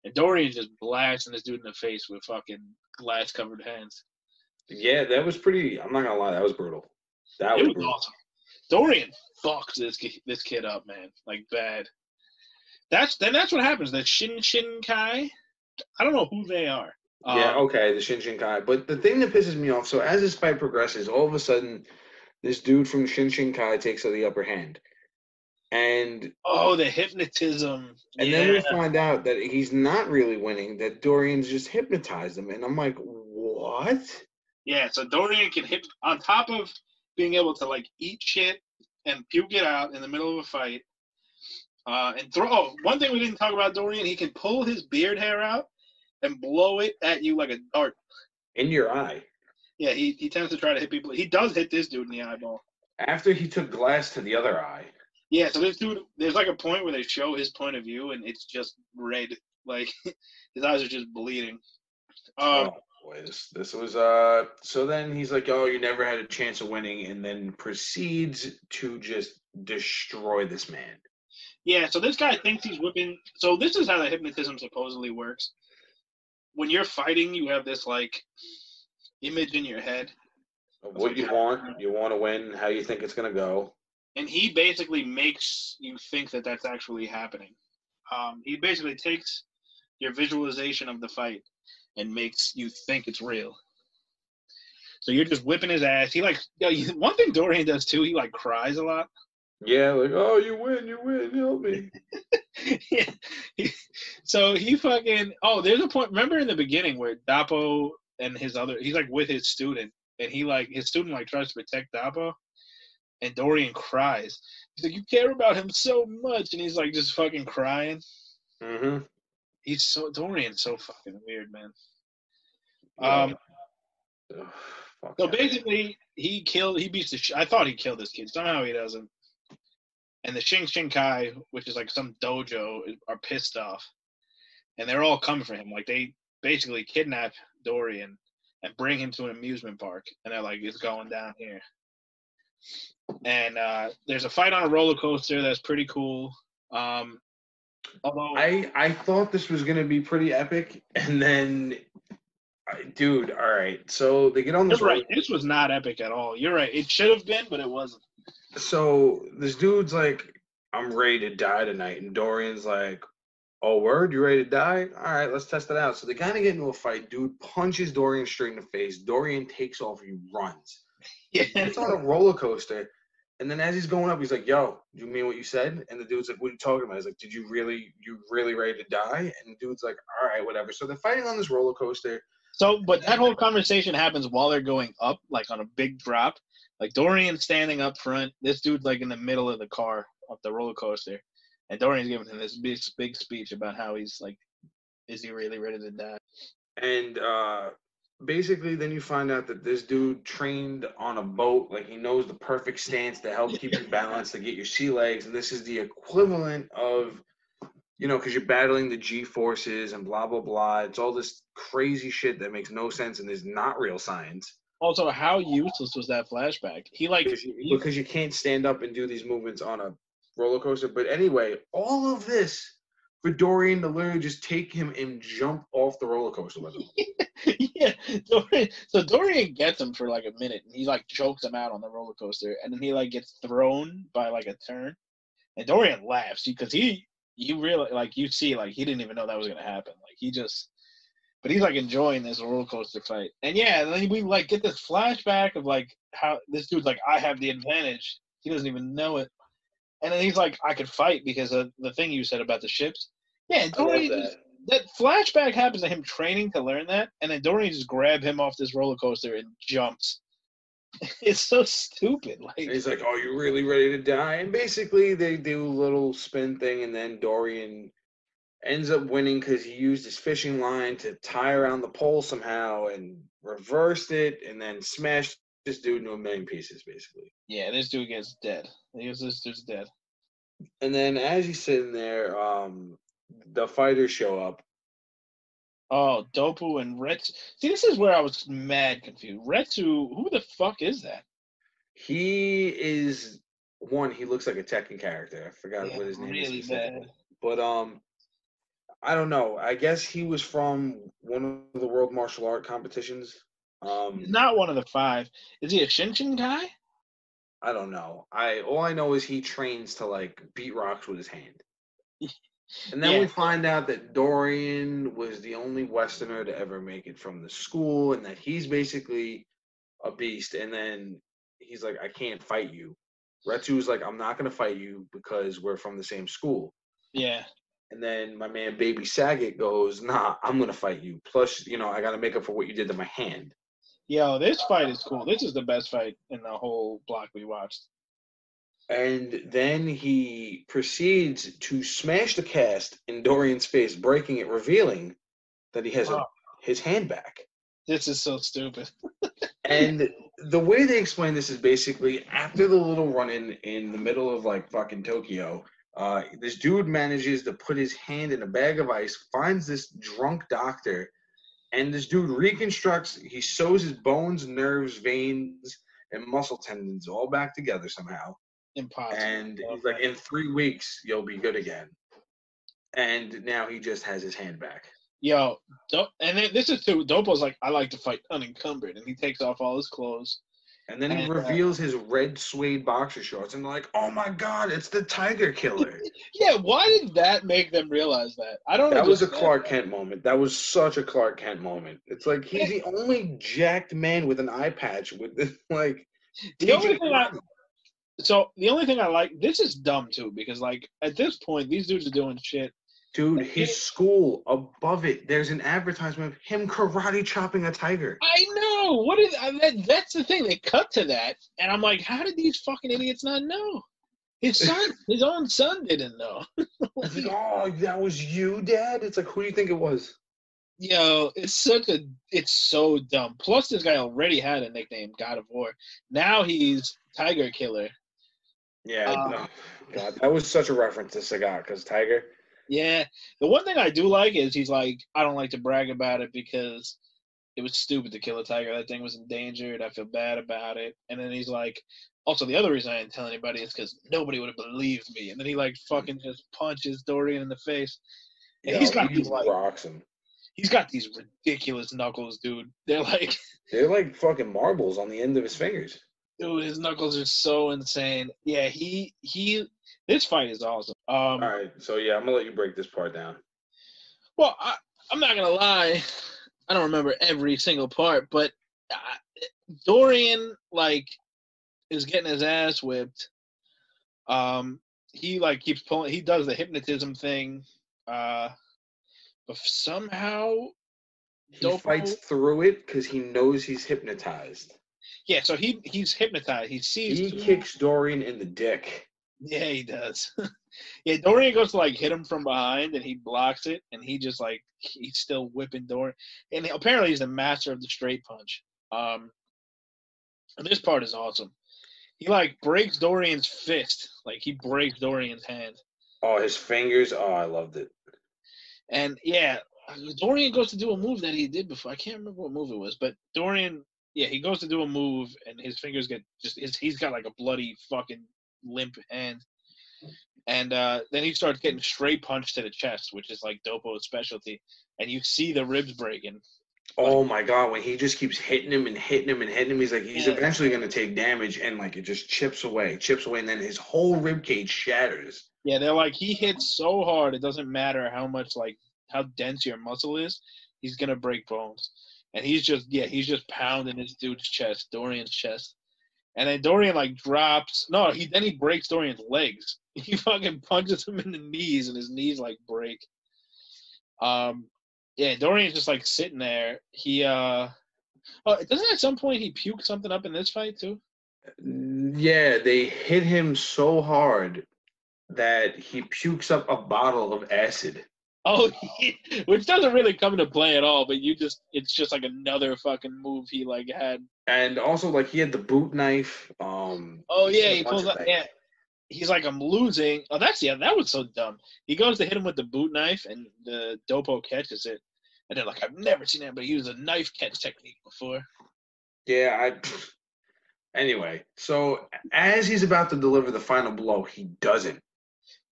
And Dorian's just blasting this dude in the face with fucking glass covered hands. Yeah, that was pretty. I'm not gonna lie, that was brutal. That was brutal. Awesome. Dorian fucks this kid up, man, like bad. That's what happens. The Shin Kai. I don't know who they are. Yeah, okay, the Shin Kai. But the thing that pisses me off, so as this fight progresses, all of a sudden, this dude from Shin Kai takes the upper hand. And the hypnotism. And then we find out that he's not really winning, that Dorian's just hypnotized him. And I'm like, what? Yeah, so Dorian can hit, on top of being able to, like, eat shit and puke it out in the middle of a fight, and throw. Oh, one thing we didn't talk about Dorian, he can pull his beard hair out and blow it at you like a dart. In your eye. Yeah, he tends to try to hit people. He does hit this dude in the eyeball. After he took glass to the other eye. Yeah, so this dude, there's like a point where they show his point of view and it's just red. Like, his eyes are just bleeding. Oh, boy, this was, so then he's like, oh, you never had a chance of winning, and then proceeds to just destroy this man. Yeah, so this guy thinks he's whipping. So this is how the hypnotism supposedly works. When you're fighting, you have this, like, image in your head. What you want to win, how you think it's going to go. And he basically makes you think that that's actually happening. He basically takes your visualization of the fight and makes you think it's real. So you're just whipping his ass. He, like, one thing Dorian does, too, he, like, cries a lot. Yeah, like, oh, you win, help me. Yeah. So he fucking, there's a point, remember in the beginning where Dapo and he's like with his student, and his student like tries to protect Dapo, and Dorian cries. He's like, you care about him so much, and he's like just fucking crying. Mm-hmm. Dorian's so fucking weird, man. So basically, I thought he killed this kid. Somehow he doesn't. And the Shin Kai, which is like some dojo, are pissed off. And they're all coming for him. Like, they basically kidnap Dorian and bring him to an amusement park. And they're like, it's going down here. And there's a fight on a roller coaster that's pretty cool. Although I thought this was going to be pretty epic. And then, dude, all right. So they get on this. You're right. This was not epic at all. You're right. It should have been, but it wasn't. So this dude's like, I'm ready to die tonight. And Dorian's like, oh, word? You ready to die? All right, let's test it out. So they kind of get into a fight. Dude punches Dorian straight in the face. Dorian takes off. He runs. Yeah. It's on a roller coaster. And then as he's going up, he's like, yo, do you mean what you said? And the dude's like, what are you talking about? He's like, you really ready to die? And the dude's like, all right, whatever. So they're fighting on this roller coaster. So, but that whole conversation happens while they're going up, like on a big drop. Like, Dorian's standing up front. This dude's, like, in the middle of the car of the roller coaster. And Dorian's giving him this big speech about how he's, like, is he really ready to die? And basically, then you find out that this dude trained on a boat, like he knows the perfect stance to help keep you balanced, to get your sea legs, and this is the equivalent of, because you're battling the G forces and blah blah blah. It's all this crazy shit that makes no sense and is not real science. Also, how useless was that flashback? Because you can't stand up and do these movements on a roller coaster. But anyway, all of this for Dorian to literally just take him and jump off the roller coaster with him. Yeah, Dorian gets him for like a minute, and he like chokes him out on the roller coaster, and then he like gets thrown by like a turn, and Dorian laughs because you really like you see like he didn't even know that was gonna happen. Like but he's like enjoying this roller coaster fight, and yeah, then we like get this flashback of like how this dude's like, I have the advantage. He doesn't even know it, and then he's like, I could fight because of the thing you said about the ships. Yeah, Dorian. That flashback happens to him training to learn that, and then Dorian just grab him off this roller coaster and jumps. It's so stupid. Like and he's like, "Oh, you really ready to die?" And basically, they do a little spin thing, and then Dorian ends up winning because he used his fishing line to tie around the pole somehow and reversed it, and then smashed this dude into a million pieces, basically. Yeah, this dude gets dead. This dude's dead. And then as he's sitting there, the fighters show up. Oh, Dopu and Retsu. See, this is where I was mad confused. Retsu, who the fuck is that? He is he looks like a Tekken character. I forgot what his name is. Really bad. But I don't know. I guess he was from one of the world martial art competitions. He's not one of the 5. Is he a Shinshin guy? I don't know. All I know is he trains to like beat rocks with his hand. And then we find out that Dorian was the only Westerner to ever make it from the school, and that he's basically a beast. And then he's like, I can't fight you. Retsu's like, I'm not going to fight you because we're from the same school. Yeah. And then my man Baby Saget goes, nah, I'm going to fight you. Plus, I got to make up for what you did to my hand. Yo, this fight is cool. This is the best fight in the whole block we watched. And then he proceeds to smash the cast in Dorian's face, breaking it, revealing that he has his hand back. This is so stupid. And the way they explain this is basically after the little run-in in the middle of like fucking Tokyo, this dude manages to put his hand in a bag of ice, finds this drunk doctor, and this dude reconstructs, he sews his bones, nerves, veins, and muscle tendons all back together somehow. Impossible. And he's like, in 3 weeks, you'll be good again. And now he just has his hand back. Yo, and then this is too, Dopo's like, I like to fight unencumbered, and he takes off all his clothes. And then he reveals his red suede boxer shorts, and they're like, oh my God, it's the Tiger Killer. Yeah, why did that make them realize that? I don't know. That was a Clark Kent moment. That was such a Clark Kent moment. It's like, he's the only jacked man with an eye patch with this, like, the only thing I like, this is dumb too, because like at this point, these dudes are doing shit. Dude, his school, above it, there's an advertisement of him karate chopping a tiger. I know. That's the thing. They cut to that, and I'm like, how did these fucking idiots not know? His own son didn't know. It's like, oh, that was you, Dad? It's like, who do you think it was? Yo, it's so dumb. Plus, this guy already had a nickname, God of War. Now he's Tiger Killer. Yeah, no. God, that was such a reference to Sagat, because Tiger. Yeah. The one thing I do like is he's like, I don't like to brag about it because it was stupid to kill a tiger. That thing was endangered. I feel bad about it. And then he's like, also, the other reason I didn't tell anybody is because nobody would have believed me. And then he like fucking just punches Dorian in the face. And Yo, he's got these rocks him. He's got these ridiculous knuckles, dude. They're like fucking marbles on the end of his fingers. Dude, his knuckles are so insane. Yeah, this fight is awesome. All right, so yeah, I'm gonna let you break this part down. Well, I'm not gonna lie, I don't remember every single part, but Dorian like is getting his ass whipped. He like keeps pulling. He does the hypnotism thing, but somehow he fights through it because he knows he's hypnotized. Yeah, so he's hypnotized. He sees. He kicks Dorian in the dick. Yeah, he does. Yeah, Dorian goes to like hit him from behind, and he blocks it, and he just like he's still whipping Dorian, and apparently he's the master of the straight punch. And this part is awesome. He like breaks Dorian's fist, like he breaks Dorian's hand, Oh, his fingers. Oh, I loved it. and yeah, Dorian goes to do a move that he did before. I can't remember what move it was, but Dorian, yeah, he goes to do a move, and his fingers get he's got like a bloody fucking limp hand. And then he starts getting straight punched to the chest, which is like Dopo's specialty. And you see the ribs breaking. Oh my God, when he just keeps hitting him and hitting him and hitting him, he's like, he's eventually going to take damage, and like it just chips away, and then his whole rib cage shatters. Yeah, they're like, he hits so hard, it doesn't matter how much, like, how dense your muscle is, he's going to break bones. And he's just pounding this dude's chest, Dorian's chest. And then Dorian like drops. No, then he breaks Dorian's legs. He fucking punches him in the knees, and his knees like break. Yeah, Dorian's just like sitting there. He doesn't at some point he puke something up in this fight too. Yeah, they hit him so hard that he pukes up a bottle of acid. Oh, which doesn't really come into play at all, but it's just like another fucking move he like had. And also like he had the boot knife. Oh yeah, he pulls up. Yeah, he's like, I'm losing. Oh, that was so dumb. He goes to hit him with the boot knife, and the Dopo catches it, and they're like, I've never seen anybody use a knife catch technique before. Yeah, Anyway, so as he's about to deliver the final blow, he doesn't.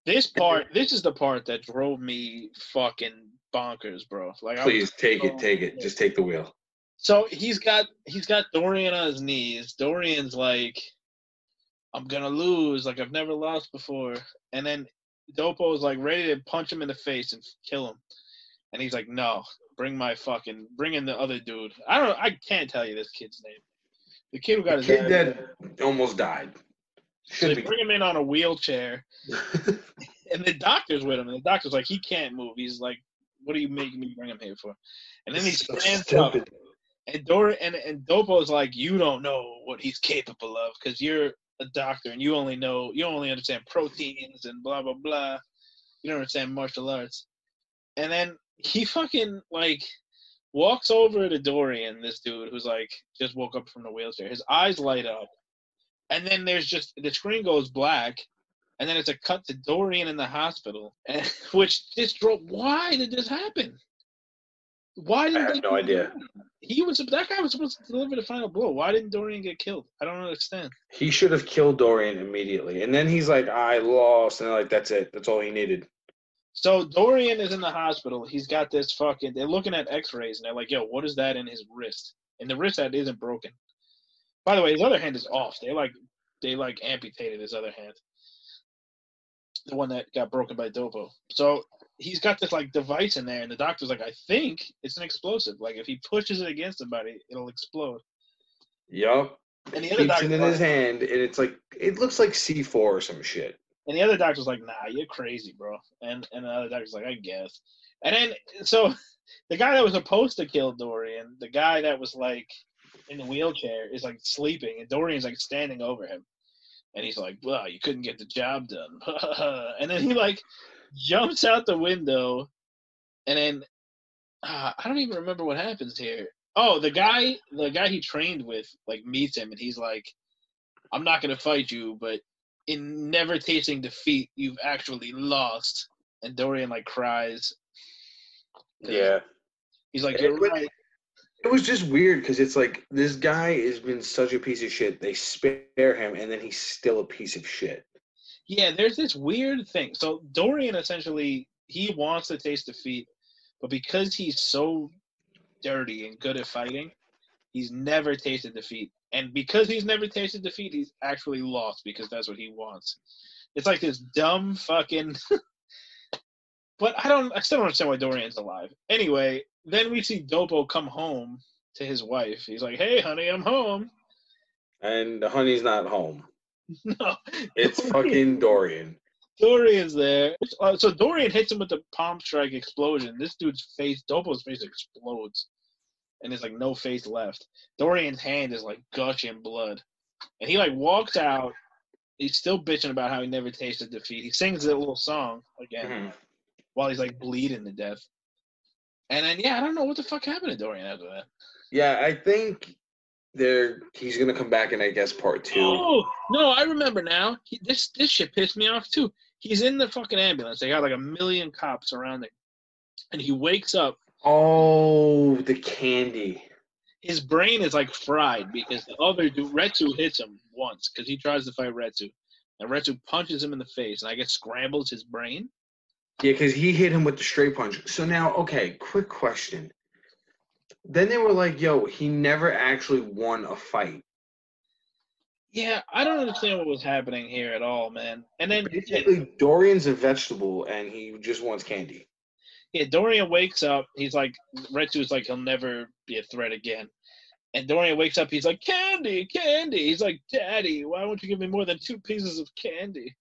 This is the part that drove me fucking bonkers, bro. Like, please take it. Just take the wheel. So he's got Dorian on his knees. Dorian's like, I'm gonna lose. Like, I've never lost before. And then Dopo's like ready to punch him in the face and kill him. And he's like, no, bring in the other dude. I can't tell you this kid's name. The kid who got his kid that almost died. So they bring him in on a wheelchair, and the doctor's with him. And the doctor's like, he can't move. He's like, what are you making me bring him here for? And then he stands up, and Dopo's like, you don't know what he's capable of because you're a doctor and you only understand proteins and blah blah blah. You don't understand martial arts. And then he fucking like walks over to Dorian, this dude who's like just woke up from the wheelchair. His eyes light up. And then there's just the screen goes black, and then it's a cut to Dorian in the hospital, why did this happen? Why didn't I have no idea. That guy was supposed to deliver the final blow. Why didn't Dorian get killed? I don't understand. He should have killed Dorian immediately, and then he's like, I lost, and they're like, that's it. That's all he needed. So Dorian is in the hospital. He's got this they're looking at X-rays, and they're like, yo, what is that in his wrist? And the wrist that isn't broken. By the way, his other hand is off. They amputated his other hand. The one that got broken by Dopo. So he's got this like device in there, and the doctor's like, I think it's an explosive. Like if he pushes it against somebody, it'll explode. Yup. And the other doctor's in his hand, and it's like it looks like C4 or some shit. And the other doctor's like, nah, you're crazy, bro. And the other doctor's like, I guess. And then so the guy that was supposed to kill Dorian, the guy that was like in the wheelchair is like sleeping, and Dorian's like standing over him, and he's like, well, you couldn't get the job done. And then he like jumps out the window, and then I don't even remember what happens here. Oh, the guy he trained with like meets him, and he's like, I'm not gonna fight you, but in never tasting defeat, you've actually lost. And Dorian like cries. Yeah. He's like, you're right. It was just weird because it's like this guy has been such a piece of shit. They spare him, and then he's still a piece of shit. Yeah, there's this weird thing. So Dorian essentially, he wants to taste defeat, but because he's so dirty and good at fighting, he's never tasted defeat. And because he's never tasted defeat, he's actually lost because that's what he wants. It's like this dumb fucking... But I still don't understand why Dorian's alive. Anyway, then we see Dopo come home to his wife. He's like, hey, honey, I'm home. And the honey's not home. No. It's fucking Dorian. Dorian's there. So Dorian hits him with the palm strike explosion. This dude's face, Dopo's face explodes. And there's like no face left. Dorian's hand is like gushing blood. And he like walks out he's still bitching about how he never tasted defeat. He sings that little song again while he's like bleeding to death. And then I don't know what the fuck happened to Dorian after that. Yeah, I think he's gonna come back in, I guess, part 2. Oh no, I remember now. This shit pissed me off too. He's in the fucking ambulance. They got like 1 million cops surrounding, and he wakes up. Oh, the candy. His brain is like fried because the other dude, Retsu, hits him once because he tries to fight Retsu, and Retsu punches him in the face, and I guess scrambles his brain. Yeah, because he hit him with the straight punch. So now, okay, quick question. Then they were like, yo, he never actually won a fight. Yeah, I don't understand what was happening here at all, man. And then basically, Dorian's a vegetable, and he just wants candy. Yeah, Dorian wakes up. He's like, Retsu's like, he'll never be a threat again. And Dorian wakes up. He's like, candy, candy. He's like, Daddy, why won't you give me more than 2 pieces of candy?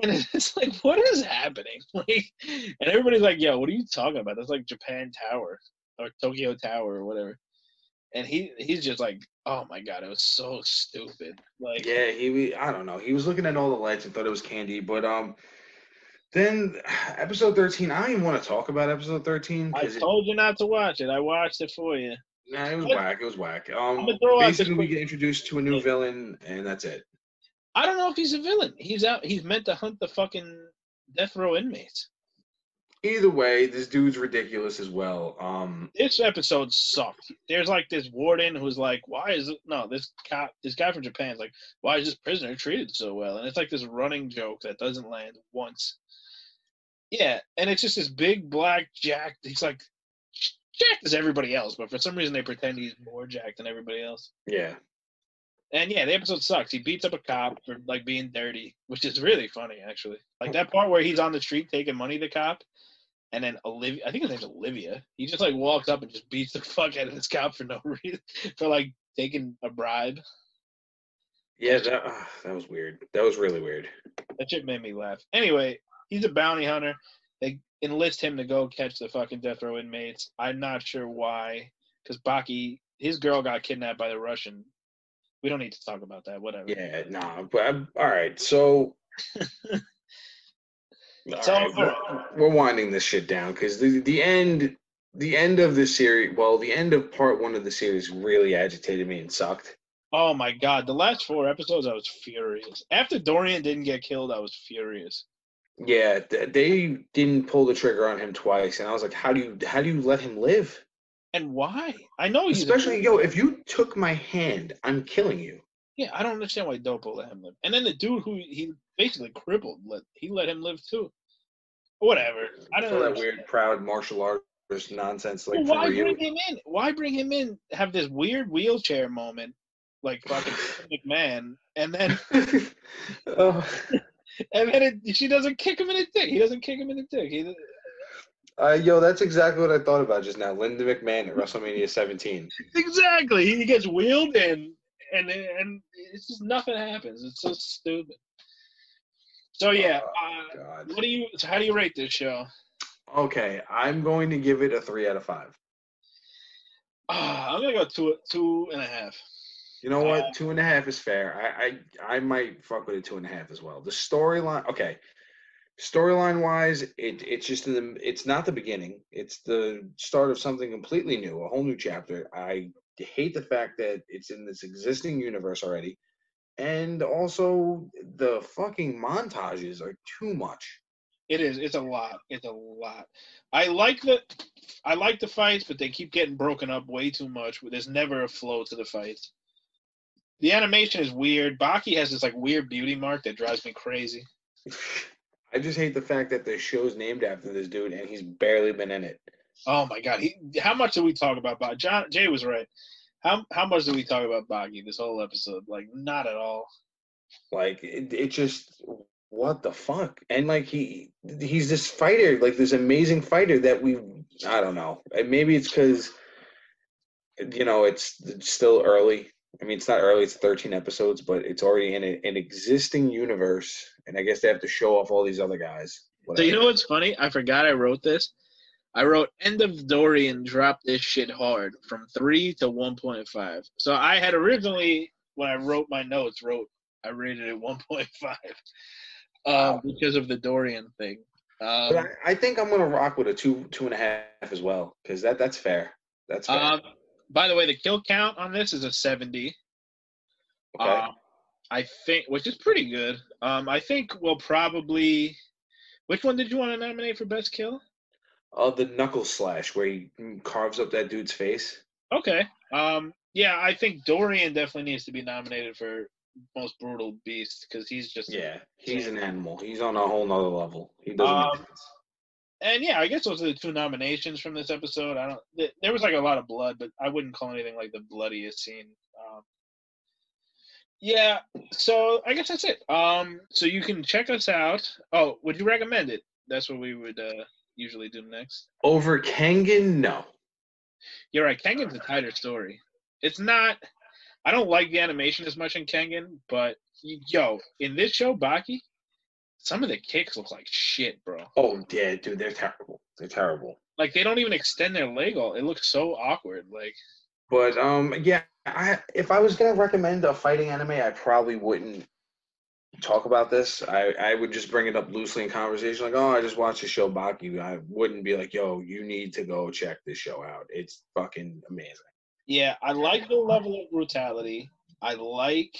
And it's like, what is happening? Like, and everybody's like, yo, what are you talking about? That's like Japan Tower or Tokyo Tower or whatever. And he's just like, oh my God, it was so stupid. Like, yeah, I don't know. He was looking at all the lights and thought it was candy. But then episode 13, I don't even want to talk about episode 13. I told you not to watch it. I watched it for you. Nah, it was whack. It was whack. Basically, we get introduced to a new villain, and that's it. I don't know if he's a villain. He's meant to hunt the fucking death row inmates. Either way, this dude's ridiculous as well. This episode sucked. There's like this warden who's like, this guy from Japan's like, why is this prisoner treated so well? And it's like this running joke that doesn't land once. Yeah, and it's just this big black jacked. He's like jacked as everybody else, but for some reason they pretend he's more jacked than everybody else. Yeah. And the episode sucks. He beats up a cop for like being dirty, which is really funny actually. Like that part where he's on the street taking money to the cop, and then Olivia, I think his name's Olivia. He just like walks up and just beats the fuck out of this cop for no reason, for like taking a bribe. Yeah, that was weird. That was really weird. That shit made me laugh. Anyway, he's a bounty hunter. They enlist him to go catch the fucking death row inmates. I'm not sure why, because Baki, his girl got kidnapped by the Russian. We don't need to talk about that. Whatever. Yeah, nah. But all right. So, we're winding this shit down because the end of the series. Well, the end of part 1 of the series really agitated me and sucked. Oh my God! The last 4 episodes, I was furious. After Dorian didn't get killed, I was furious. Yeah, they didn't pull the trigger on him twice, and I was like, how do you let him live? And why? I know he's especially if you took my hand, I'm killing you. Yeah, I don't understand why Dopo let him live. And then the dude who he basically crippled, he let him live too. Whatever. I don't know that weird, proud martial artist nonsense. Like, well, why bring him in? Why bring him in? Have this weird wheelchair moment, like fucking McMahon, and then and then she doesn't kick him in the dick. He doesn't kick him in the dick. That's exactly what I thought about just now. Linda McMahon at WrestleMania 17. Exactly. He gets wheeled in, and it's just nothing happens. It's so stupid. So yeah, how do you rate this show? Okay, I'm going to give it a 3 out of 5. I'm gonna go 2.5. You know what? 2.5 is fair. I might fuck with a 2.5 as well. The storyline, okay. Storyline wise, it's just it's not the beginning. It's the start of something completely new, a whole new chapter. I hate the fact that it's in this existing universe already, and also the fucking montages are too much. It is. It's a lot. It's a lot. I like the fights, but they keep getting broken up way too much. There's never a flow to the fights. The animation is weird. Baki has this like weird beauty mark that drives me crazy. I just hate the fact that the show's named after this dude and he's barely been in it. Oh my God! How much do we talk about Baki? Jay was right. How much do we talk about Baki this whole episode? Like, not at all. Like it just, what the fuck? And like he's this fighter, like this amazing fighter that I don't know. And maybe it's because it's still early. I mean, it's not early, it's 13 episodes, but it's already in an existing universe, and I guess they have to show off all these other guys. Whatever. So you know what's funny? I forgot I wrote this. I wrote, end of Dorian dropped this shit hard from 3 to 1.5. So I had originally, when I wrote my notes, wrote I rated it 1.5 Wow. because of the Dorian thing. But I think I'm gonna rock with a 2.5 as well, because that's fair. That's fair. By the way, the kill count on this is a 70. Okay. I think, which is pretty good. I think we'll probably. Which one did you want to nominate for best kill? The knuckle slash where he carves up that dude's face. Okay. Yeah, I think Dorian definitely needs to be nominated for most brutal beast because he's just he's an animal. He's on a whole nother level. He doesn't make sense. And yeah, I guess those are the 2 nominations from this episode. There was like a lot of blood, but I wouldn't call anything like the bloodiest scene. Yeah, so I guess that's it. So you can check us out. Oh, would you recommend it? That's what we would usually do next. Over Kengan, no. You're right. Kengan's a tighter story. It's not. I don't like the animation as much in Kengan, but in this show, Baki, some of the kicks look like shit, bro. Oh yeah, dude, they're terrible. They're terrible. Like they don't even extend their leg. It looks so awkward. Like. But yeah, if I was gonna recommend a fighting anime, I probably wouldn't talk about this. I would just bring it up loosely in conversation, like, oh, I just watched the show Baki. I wouldn't be like, yo, you need to go check this show out. It's fucking amazing. Yeah, I like the level of brutality. I like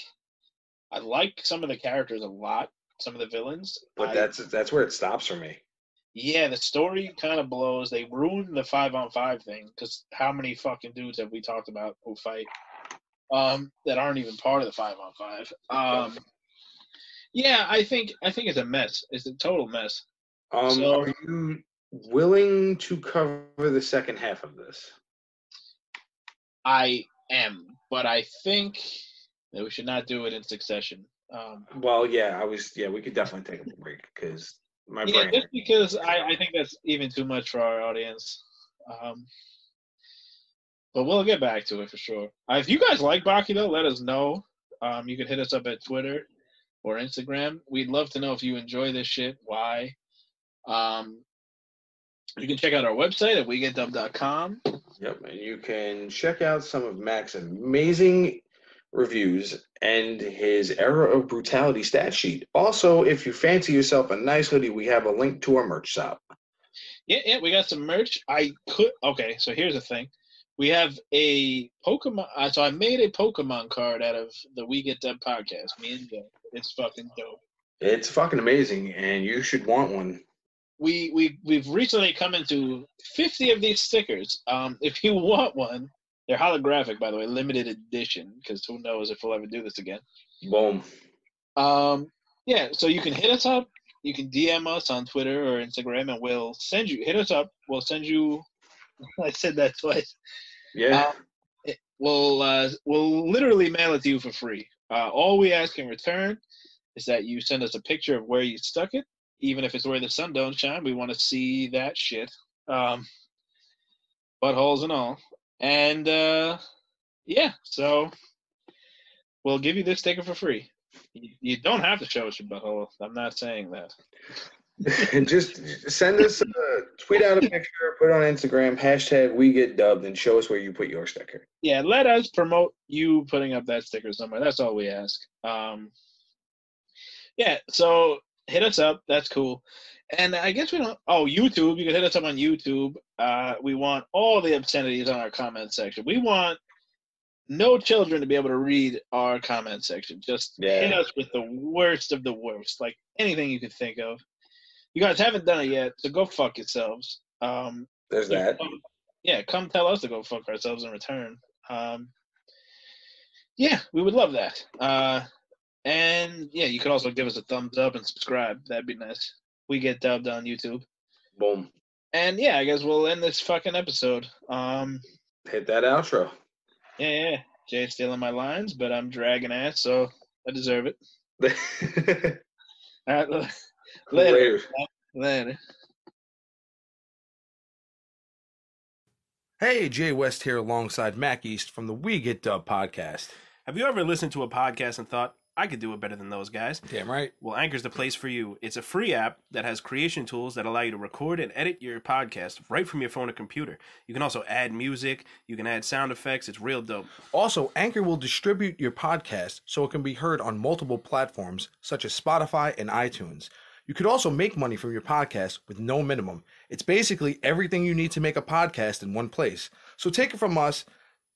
some of the characters a lot, some of the villains. But that's where it stops for me. Yeah, the story kind of blows. They ruined the 5-on-5 thing because how many fucking dudes have we talked about who fight that aren't even part of the 5-on-5? Yeah, I think it's a mess. It's a total mess. Are you willing to cover the second half of this? I am, but I think that we should not do it in succession. Well, yeah, we could definitely take a break because my brain. Just because I think that's even too much for our audience. But we'll get back to it for sure. If you guys like Baki, though, let us know. You can hit us up at Twitter or Instagram. We'd love to know if you enjoy this shit, why. You can check out our website at wegetdub.com. Yep, and you can check out some of Mac's amazing reviews and his Era of Brutality stat sheet. Also, if you fancy yourself a nice hoodie, we have a link to our merch shop. Yeah, we got some merch. Okay, so here's the thing. We have a Pokemon. So I made a Pokemon card out of the We Get Dub podcast. Me and Joe. It's fucking dope. It's fucking amazing, and you should want one. We've recently come into 50 of these stickers. If you want one, they're holographic, by the way, limited edition, because who knows if we'll ever do this again. Boom. Yeah, so you can hit us up. You can DM us on Twitter or Instagram, and we'll send you. Hit us up. We'll send you. I said that twice. Yeah. We'll literally mail it to you for free. All we ask in return is that you send us a picture of where you stuck it. Even if it's where the sun don't shine, we want to see that shit. Buttholes and all. And, yeah, so we'll give you this sticker for free. You don't have to show us your butthole. I'm not saying that. Just send us tweet out a picture, put it on Instagram, hashtag we get dubbed, and show us where you put your sticker. Yeah, let us promote you putting up that sticker somewhere. That's all we ask. Yeah, so hit us up. That's cool. And I guess we don't. Oh, YouTube. You can hit us up on YouTube. We want all the obscenities on our comment section. We want no children to be able to read our comment section. Just hit us with the worst of the worst, like anything you could think of. You guys haven't done it yet, so go fuck yourselves. There's that. Come tell us to go fuck ourselves in return. Yeah, we would love that. And yeah, you could also give us a thumbs up and subscribe. That'd be nice. We get dubbed on YouTube. Boom. And yeah, I guess we'll end this fucking episode. Hit that outro. Yeah. Jay's stealing my lines, but I'm dragging ass, so I deserve it. All right, later. Hey, Jay West here alongside Mac East from the We Get Dub podcast. Have you ever listened to a podcast and thought, I could do it better than those guys. Damn right. Well, Anchor's the place for you. It's a free app that has creation tools that allow you to record and edit your podcast right from your phone or computer. You can also add music. You can add sound effects. It's real dope. Also, Anchor will distribute your podcast so it can be heard on multiple platforms such as Spotify and iTunes. You could also make money from your podcast with no minimum. It's basically everything you need to make a podcast in one place. So take it from us,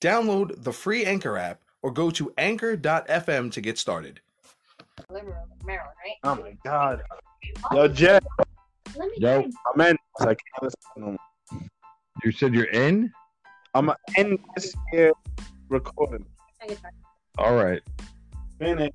download the free Anchor app or go to anchor.fm to get started. Maryland, right? Oh my god. Yo, Jeff. Yo, I'm in. I can't listen to them. you said you're in? I'm in this here recording. All right. Finish.